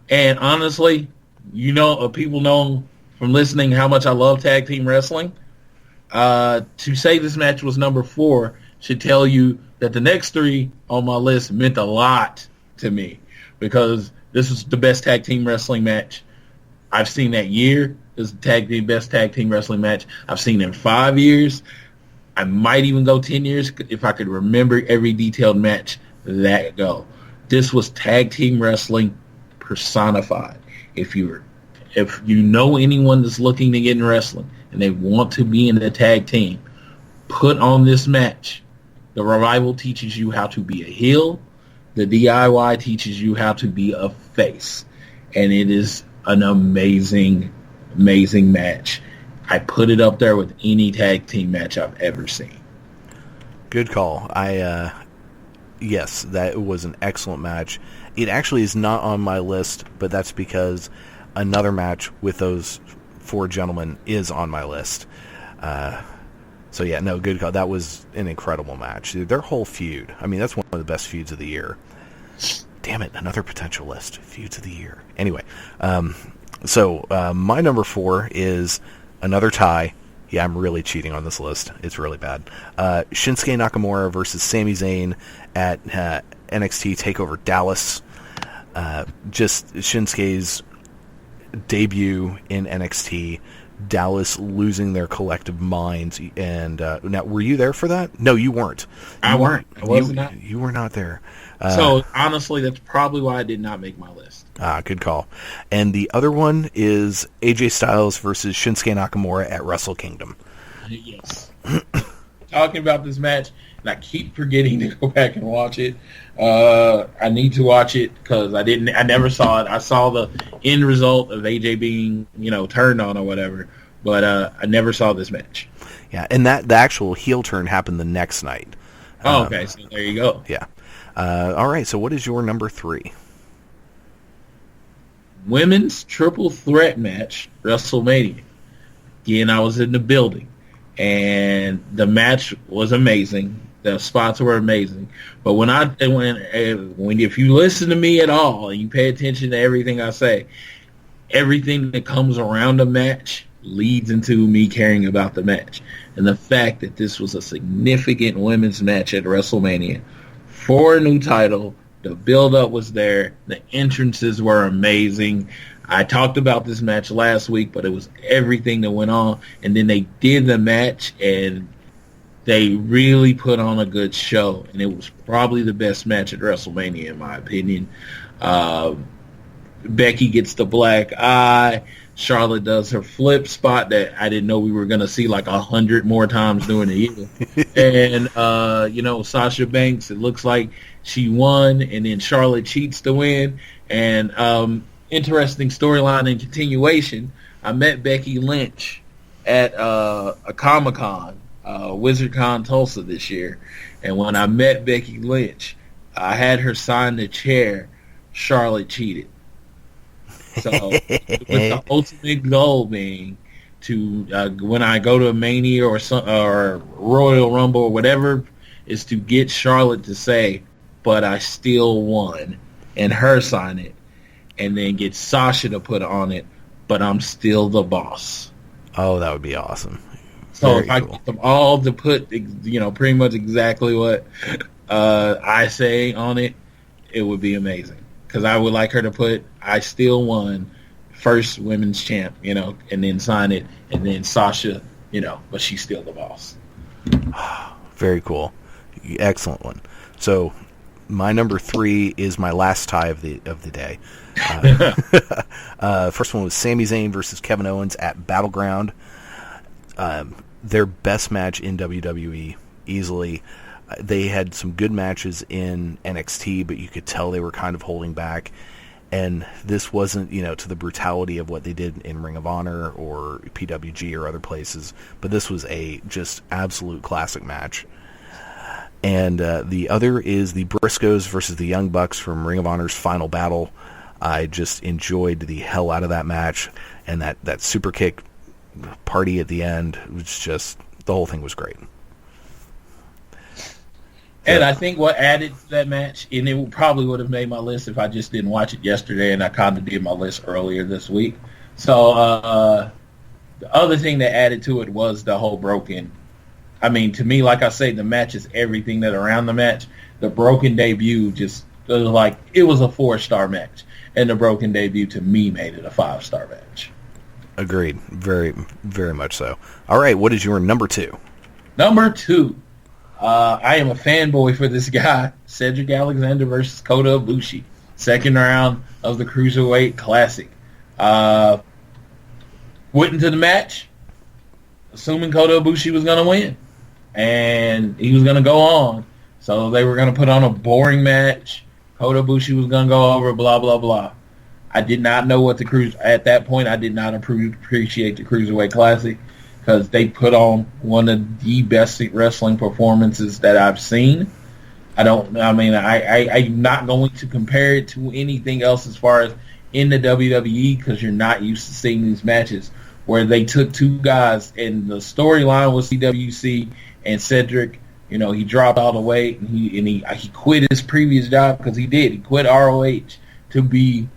And honestly, people know from listening how much I love tag team wrestling. To say this match was number 4 should tell you that the next 3 on my list meant a lot to me, because this was the best tag team wrestling match I've seen that year. This is the best tag team wrestling match I've seen in 5 years. I might even go 10 years if I could remember every detailed match that ago. This was tag team wrestling personified. If you know anyone that's looking to get in wrestling and they want to be in a tag team, put on this match. The Revival teaches you how to be a heel. The DIY teaches you how to be a face. And it is an amazing, amazing match. I put it up there with any tag team match I've ever seen. Good call. Yes, that was an excellent match. It actually is not on my list, but that's because another match with those 4 gentlemen is on my list. So yeah, no, good call. That was an incredible match. Their whole feud. I mean, that's one of the best feuds of the year. Damn it, another potential list. Feuds of the year. Anyway, so my number 4 is another tie. Yeah, I'm really cheating on this list. It's really bad. Shinsuke Nakamura versus Sami Zayn at NXT TakeOver Dallas. Just Shinsuke's debut in NXT. Dallas losing their collective minds. And now, were you there for that? No, you weren't. I wasn't. You were not there. So honestly, that's probably why I did not make my list. Good call. And the other one is AJ Styles versus Shinsuke Nakamura at Wrestle Kingdom. Yes. Talking about this match, and I keep forgetting to go back and watch it. I need to watch it because I never saw it. I saw the end result of AJ being, turned on or whatever, but I never saw this match. Yeah, and the actual heel turn happened the next night. Okay, so there you go. Yeah. All right, so what is your number 3? Women's triple threat match, WrestleMania. Again, I was in the building, and the match was amazing. The spots were amazing. But if you listen to me at all and you pay attention to everything I say, everything that comes around a match leads into me caring about the match. And the fact that this was a significant women's match at WrestleMania for a new title, the build-up was there. The entrances were amazing. I talked about this match last week, but it was everything that went on. And then they did the match, and they really put on a good show. And it was probably the best match at WrestleMania, in my opinion. Becky gets the black eye. Charlotte does her flip spot that I didn't know we were going to see like 100 more times during the year. And, Sasha Banks, it looks like she won, and then Charlotte cheats to win. And interesting storyline and continuation, I met Becky Lynch at a Comic-Con, WizardCon Tulsa this year. And when I met Becky Lynch, I had her sign the chair, Charlotte cheated. So with the ultimate goal being to, when I go to a Mania or Royal Rumble or whatever, is to get Charlotte to say, but I still won, and her sign it, and then get Sasha to put on it, but I'm still the boss. Oh, that would be awesome. So Very if I cool. get them all to put, pretty much exactly what I say on it, it would be amazing. Because I would like her to put, I still won, first women's champ, and then sign it, and then Sasha, but she's still the boss. Very cool. Excellent one. So my number 3 is my last tie of the day. First one was Sami Zayn versus Kevin Owens at Battleground. Their best match in WWE, easily. They had some good matches in NXT, but you could tell they were kind of holding back. And this wasn't, to the brutality of what they did in Ring of Honor or PWG or other places, but this was a just absolute classic match. And the other is the Briscoes versus the Young Bucks from Ring of Honor's Final Battle. I just enjoyed the hell out of that match, and that super kick party at the end. It was just, the whole thing was great. And I think what added to that match, and it probably would have made my list if I just didn't watch it yesterday, and I kind of did my list earlier this week. So the other thing that added to it was the whole broken. I mean, to me, like I say, the match is everything that around the match. The broken debut just was like, it was a 4-star match. And the broken debut, to me, made it a 5-star match. Agreed. Very, very much so. All right, what is your number 2? Number 2. I am a fanboy for this guy, Cedric Alexander versus Kota Ibushi, second round of the Cruiserweight Classic. Went into the match, assuming Kota Ibushi was going to win, and he was going to go on. So they were going to put on a boring match. Kota Ibushi was going to go over, blah, blah, blah. I did not know what at that point, I did not appreciate the Cruiserweight Classic, because they put on one of the best wrestling performances that I've seen. I'm not going to compare it to anything else as far as in the WWE, because you're not used to seeing these matches where they took two guys and the storyline was CWC and Cedric. You know, he dropped all the weight and he quit his previous job, because he did. He quit ROH to be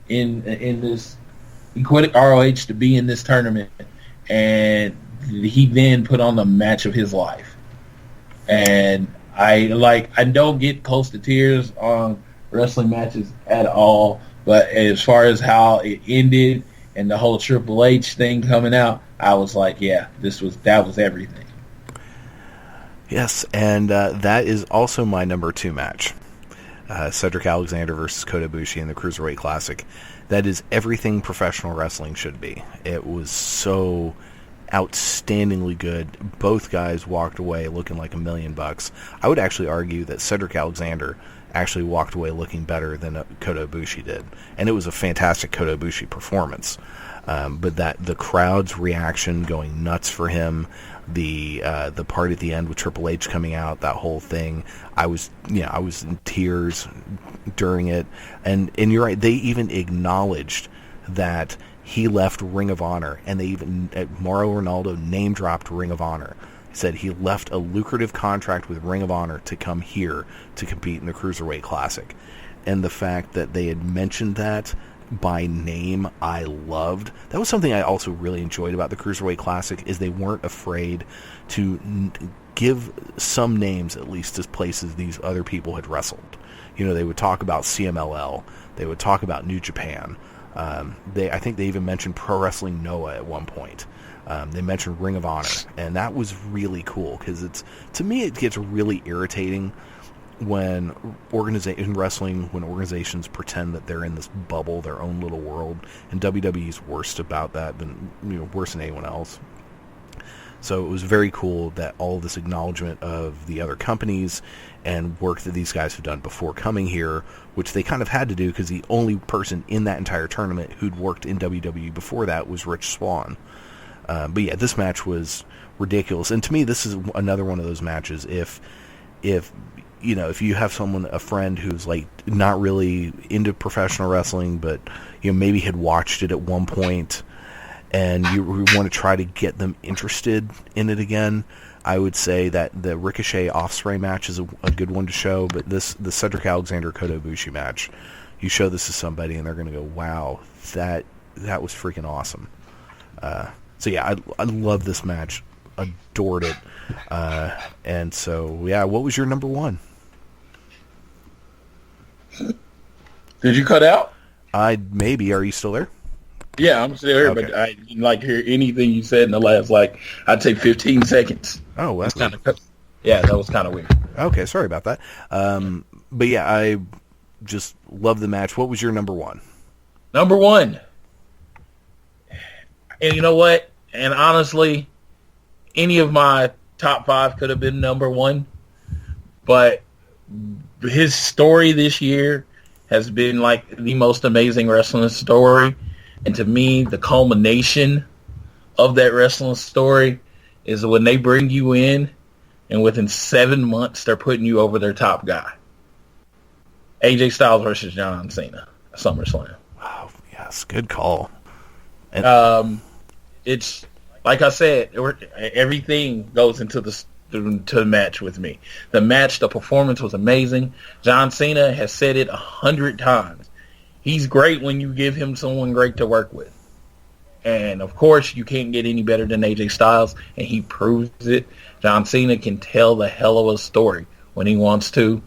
in this. He quit ROH to be in this tournament, and he then put on the match of his life. And I don't get close to tears on wrestling matches at all, but as far as how it ended and the whole Triple H thing coming out, I was like, yeah, that was everything. Yes, and that is also my number 2 match. Cedric Alexander versus Kota Ibushi in the Cruiserweight Classic. That is everything professional wrestling should be. It was so outstandingly good. Both guys walked away looking like $1 million. I would actually argue that Cedric Alexander actually walked away looking better than Kota Ibushi did, and it was a fantastic Kota Ibushi performance. But that the crowd's reaction going nuts for him, the part at the end with Triple H coming out, that whole thing, I was in tears during it. And you're right, they even acknowledged that he left Ring of Honor, and they even, Mauro Ronaldo name-dropped Ring of Honor. He said he left a lucrative contract with Ring of Honor to come here to compete in the Cruiserweight Classic. And the fact that they had mentioned that by name, I loved. That was something I also really enjoyed about the Cruiserweight Classic, is they weren't afraid to give some names, at least, as places these other people had wrestled. You know, they would talk about CMLL. They would talk about New Japan. I think they even mentioned Pro Wrestling Noah at one point. They mentioned Ring of Honor, and that was really cool, because to me it gets really irritating when organizations pretend that they're in this bubble, their own little world, and WWE's worse about that than, worse than anyone else. So it was very cool that all of this acknowledgement of the other companies and work that these guys have done before coming here, which they kind of had to do because the only person in that entire tournament who'd worked in WWE before that was Rich Swann. But yeah, this match was ridiculous. And to me, this is another one of those matches. If you have a friend who's like not really into professional wrestling, but maybe had watched it at one point, and you want to try to get them interested in it again, I would say that the Ricochet Ospreay match is a good one to show. But the Cedric Alexander Kota Ibushi match, you show this to somebody and they're going to go, "Wow, that was freaking awesome." So yeah, I love this match, adored it, and so yeah, what was your number 1? Did you cut out? Maybe. Are you still there? Yeah, I'm still here, Okay. but I didn't hear anything you said in the last, I'd say 15 seconds. Oh, that's kind of, yeah, that was kind of weird. Okay, sorry about that. But yeah, I just love the match. What was your number 1? Number 1. And you know what? And honestly, any of my top 5 could have been number 1, but his story this year has been the most amazing wrestling story. And to me, the culmination of that wrestling story is when they bring you in, and within 7 months, they're putting you over their top guy. AJ Styles versus John Cena at SummerSlam. Oh, yes, good call. It's like I said, everything goes into the match with me. The performance was amazing. John Cena has said it 100 times. He's great when you give him someone great to work with. And, of course, you can't get any better than AJ Styles, and he proves it. John Cena can tell the hell of a story when he wants to.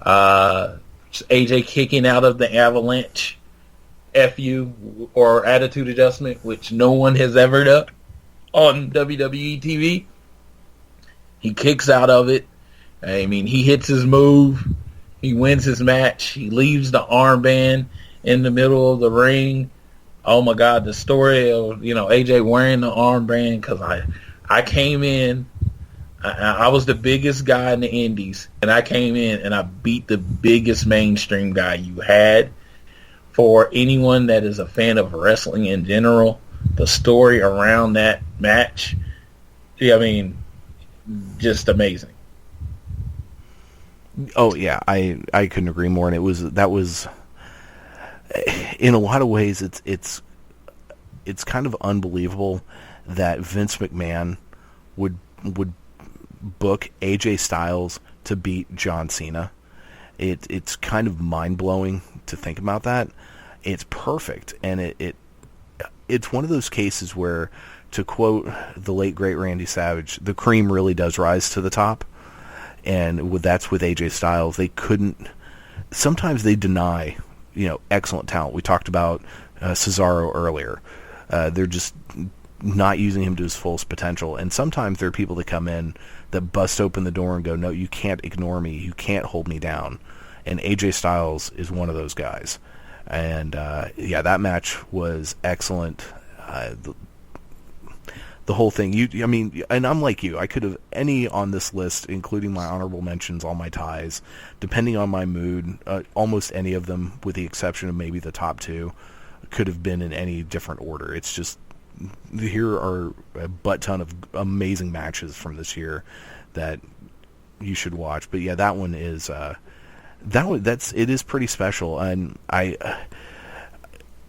AJ kicking out of the avalanche FU or attitude adjustment, which no one has ever done on WWE TV. He kicks out of it. I mean, he hits his move. He wins his match. He leaves the armband in the middle of the ring. Oh my God, the story of, AJ wearing the armband, because I came in, I was the biggest guy in the indies, and I came in and I beat the biggest mainstream guy you had. For anyone that is a fan of wrestling in general, the story around that match, just amazing. Oh yeah, I couldn't agree more. And that was in a lot of ways it's kind of unbelievable that Vince McMahon would book AJ Styles to beat John Cena. It's kind of mind-blowing to think about that. It's perfect, and it's one of those cases where, to quote the late great Randy Savage, the cream really does rise to the top. And that's with AJ Styles. Sometimes they deny, excellent talent. We talked about Cesaro earlier. They're just not using him to his fullest potential. And sometimes there are people that come in that bust open the door and go, no, you can't ignore me. You can't hold me down. And AJ Styles is one of those guys. And, that match was excellent. The whole thing, and I'm like you. I could have any on this list, including my honorable mentions, all my ties, depending on my mood, almost any of them, with the exception of maybe the top two, could have been in any different order. It's just, here are a butt ton of amazing matches from this year that you should watch. But yeah, that one is, it is pretty special, and I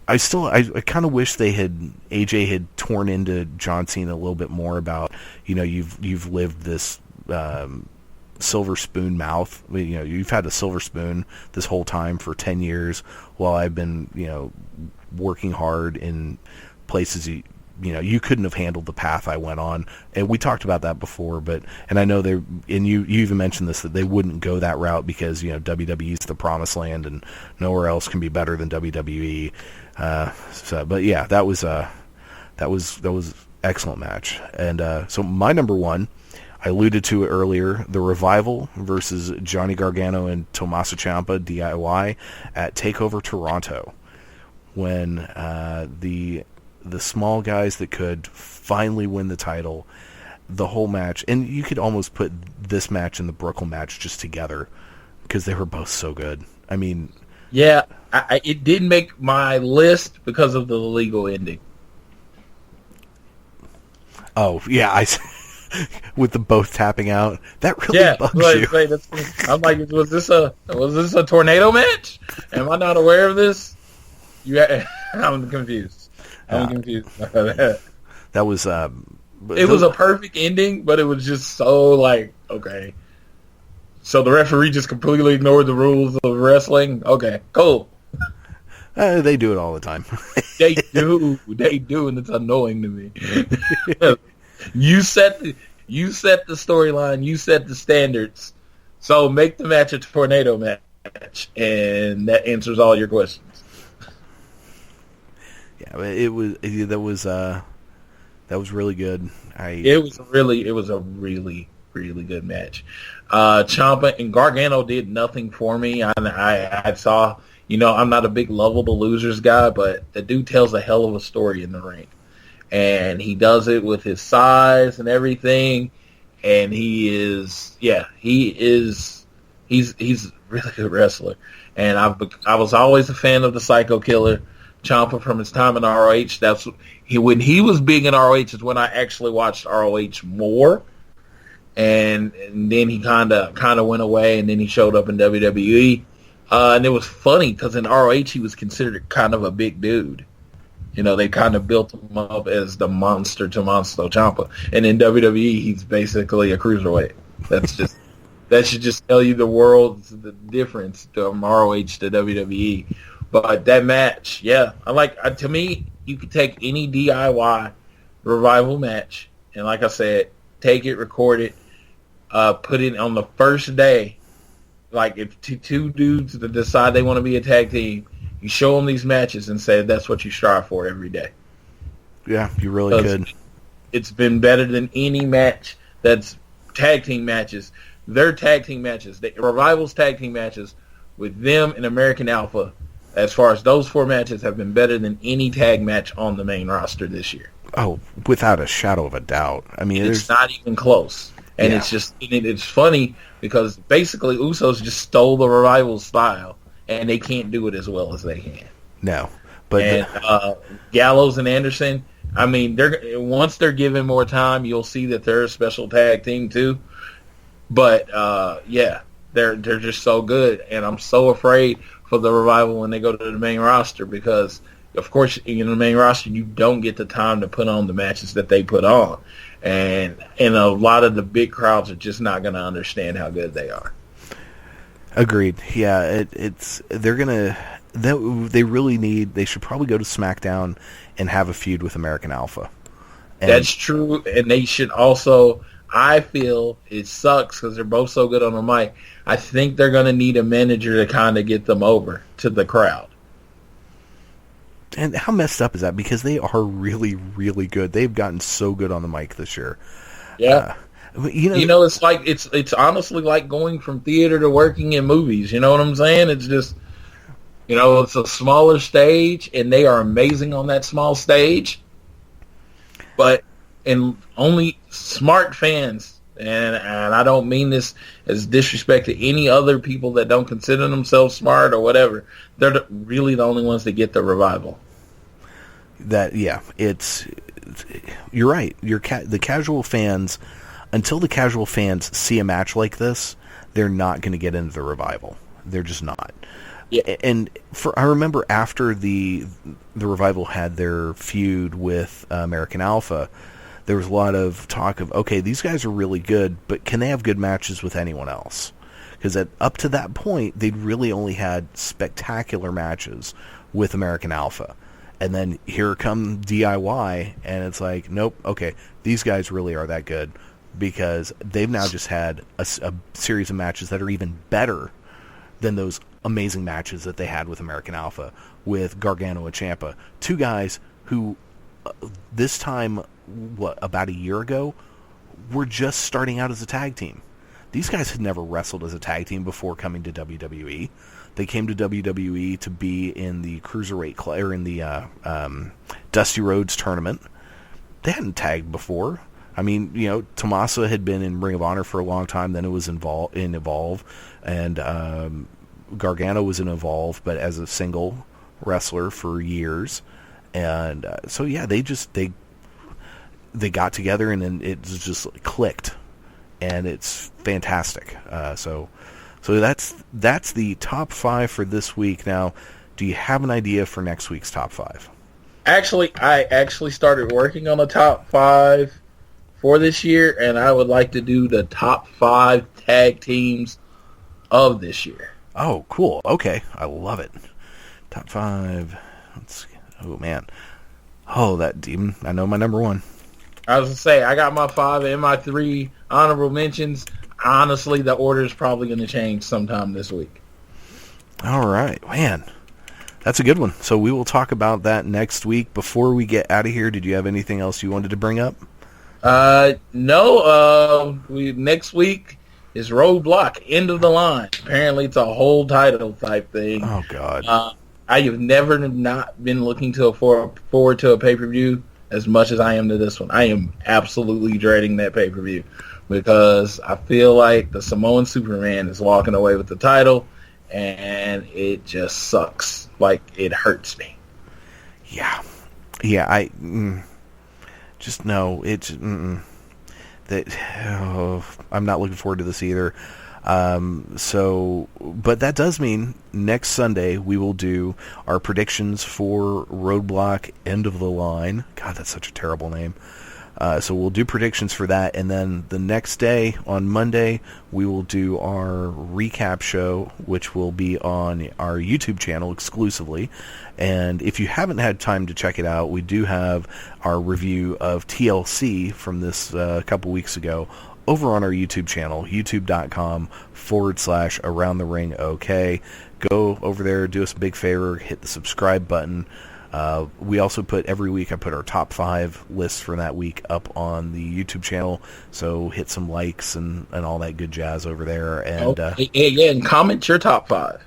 kind of wish AJ had torn into John Cena a little bit more about, you've lived this silver spoon mouth. You've had a silver spoon this whole time for 10 years while I've been, working hard in places you couldn't have handled the path I went on. And we talked about that before, and I know you even mentioned this, that they wouldn't go that route because, WWE's the promised land and nowhere else can be better than WWE. But yeah, that was excellent match. And so my number one, I alluded to it earlier, the Revival versus Johnny Gargano and Tommaso Ciampa DIY at TakeOver Toronto, when the small guys that could finally win the title, the whole match. And you could almost put this match and the Brooklyn match just together because they were both so good. I mean, yeah, it didn't make my list because of the legal ending. Oh yeah, with the both tapping out, that really bugs you. I'm like, was this a tornado match? Am I not aware of this? I'm confused. That was it was a perfect ending, but it was just so like, okay. So the referee just completely ignored the rules of wrestling. Okay, cool. They do it all the time. They do, and it's annoying to me. You set the storyline, you set the standards. So make the match a tornado match, and that answers all your questions. Yeah, that was really good. It was a really good match. Ciampa and Gargano did nothing for me. I saw, I'm not a big lovable losers guy, but the dude tells a hell of a story in the ring, and he does it with his size and everything. And he's a really good wrestler. And I was always a fan of the Psycho Killer, Ciampa, from his time in ROH. When he was big in ROH is when I actually watched ROH more. And then he kind of went away, and then he showed up in WWE. And it was funny because in ROH he was considered kind of a big dude. They kind of built him up as the monster Tommaso Ciampa. And in WWE, he's basically a cruiserweight. That should just tell you the difference from ROH to WWE. But that match, yeah, to me, you could take any DIY Revival match, and like I said, take it, record it, put it on the first day. Like if two dudes that decide they want to be a tag team, you show them these matches and say that's what you strive for every day. Yeah, you really could. It's been better than any match that's tag team matches. Their tag team matches, the Revival's tag team matches with them and American Alpha, as far as those 4 matches, have been better than any tag match on the main roster this year. Oh, without a shadow of a doubt. I mean, it's not even close. And it's funny because basically Usos just stole the Revival style, and they can't do it as well as they can. No. But Gallows and Anderson, I mean, once they're given more time, you'll see that they're a special tag team too. But they're just so good, and I'm so afraid for the Revival when they go to the main roster because, of course, in the main roster you don't get the time to put on the matches that they put on, and a lot of the big crowds are just not going to understand how good they are. Agreed. Yeah, they really need. They should probably go to SmackDown and have a feud with American Alpha. That's true, and they should also. I feel it sucks because they're both so good on the mic. I think they're going to need a manager to kind of get them over to the crowd. And how messed up is that? Because they are really, really good. They've gotten so good on the mic this year. Yeah. It's like it's honestly like going from theater to working in movies. You know what I'm saying? It's just, it's a smaller stage, and they are amazing on that small stage. But and only smart fans, and I don't mean this as disrespect to any other people that don't consider themselves smart or whatever, they're really the only ones that get the Revival. You're right. The casual fans, until the casual fans see a match like this, they're not going to get into the Revival. They're just not. Yeah. And I remember after the Revival had their feud with American Alpha, there was a lot of talk of, okay, these guys are really good, but can they have good matches with anyone else? Because up to that point, they'd really only had spectacular matches with American Alpha. And then here come DIY, and it's like, nope, okay, these guys really are that good, because they've now just had a series of matches that are even better than those amazing matches that they had with American Alpha, with Gargano and Ciampa. 2 guys who, this time, about a year ago, were just starting out as a tag team. These guys had never wrestled as a tag team before coming to WWE. They came to WWE to be in the Cruiserweight, or in the Dusty Rhodes tournament. They hadn't tagged before. I mean, Tommaso had been in Ring of Honor for a long time, then it was in Evolve, and Gargano was in Evolve, but as a single wrestler for years. And so, yeah, they got together, and then it just clicked, and it's fantastic. So that's the top 5 for this week. Now, do you have an idea for next week's top 5? Actually, I started working on the top 5 for this year, and I would like to do the top 5 tag teams of this year. Oh, cool. Okay, I love it. Top 5. Oh man. Oh, that demon. I know my number 1. I was going to say, I got my 5 and my 3 honorable mentions. Honestly, the order is probably going to change sometime this week. All right, man. That's a good one. So we will talk about that next week. Before we get out of here, did you have anything else you wanted to bring up? No. Next week is Roadblock, End of the Line. Apparently, it's a whole title type thing. Oh, God. I have never not been looking forward to a pay-per-view as much as I am to this one. I am absolutely dreading that pay-per-view because I feel like the Samoan Superman is walking away with the title, and it just sucks. Like, it hurts me. Yeah. Just no. It's I'm not looking forward to this either. But that does mean next Sunday we will do our predictions for Roadblock End of the Line. God, that's such a terrible name. So we'll do predictions for that, and then the next day, on Monday, we will do our recap show, which will be on our YouTube channel exclusively. And if you haven't had time to check it out, we do have our review of TLC from this couple weeks ago over on our YouTube channel, youtube.com/AroundTheRingOK. Go over there, do us a big favor, hit the subscribe button. We also put every week, I put our top 5 lists for that week up on the YouTube channel. So hit some likes and all that good jazz over there. And and comment your top 5.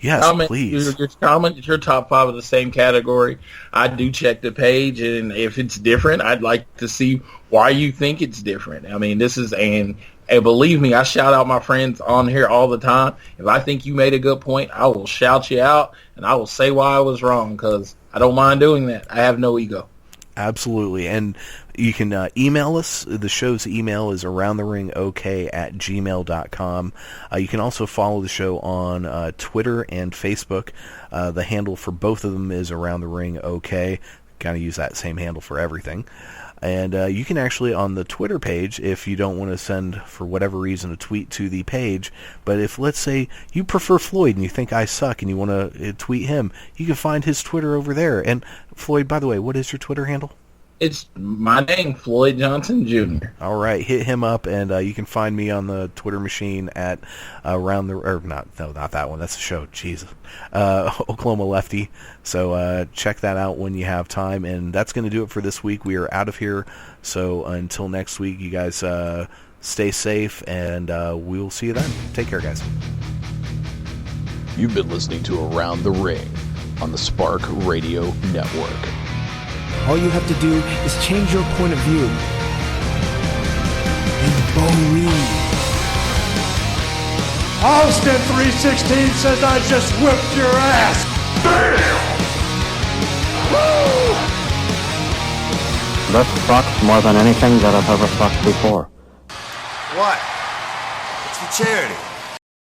Yes, please. Comment your top 5 of the same category. I do check the page, and if it's different, I'd like to see why you think it's different. I mean, this is and believe me, I shout out my friends on here all the time. If I think you made a good point, I will shout you out, and I will say why I was wrong, because I don't mind doing that. I have no ego. Absolutely. And you can email us. The show's email is aroundtheringok@gmail.com. You can also follow the show on Twitter and Facebook. The handle for both of them is aroundtheringok. Kind of use that same handle for everything. And you can actually, on the Twitter page, if you don't want to send, for whatever reason, a tweet to the page, but if, let's say, you prefer Floyd and you think I suck and you want to tweet him, you can find his Twitter over there. And, Floyd, by the way, what is your Twitter handle? It's my name, Floyd Johnson Jr. All right, hit him up, and you can find me on the Twitter machine at not that one. That's the show. Jesus, Oklahoma Lefty. So check that out when you have time, and that's going to do it for this week. We are out of here. So until next week, you guys stay safe, and we will see you then. Take care, guys. You've been listening to Around the Ring on the Spark Radio Network. All you have to do is change your point of view. And believe. Austin 316 says I just whipped your ass. Damn! Woo! That sucks more than anything that I've ever sucked before. What? It's for charity.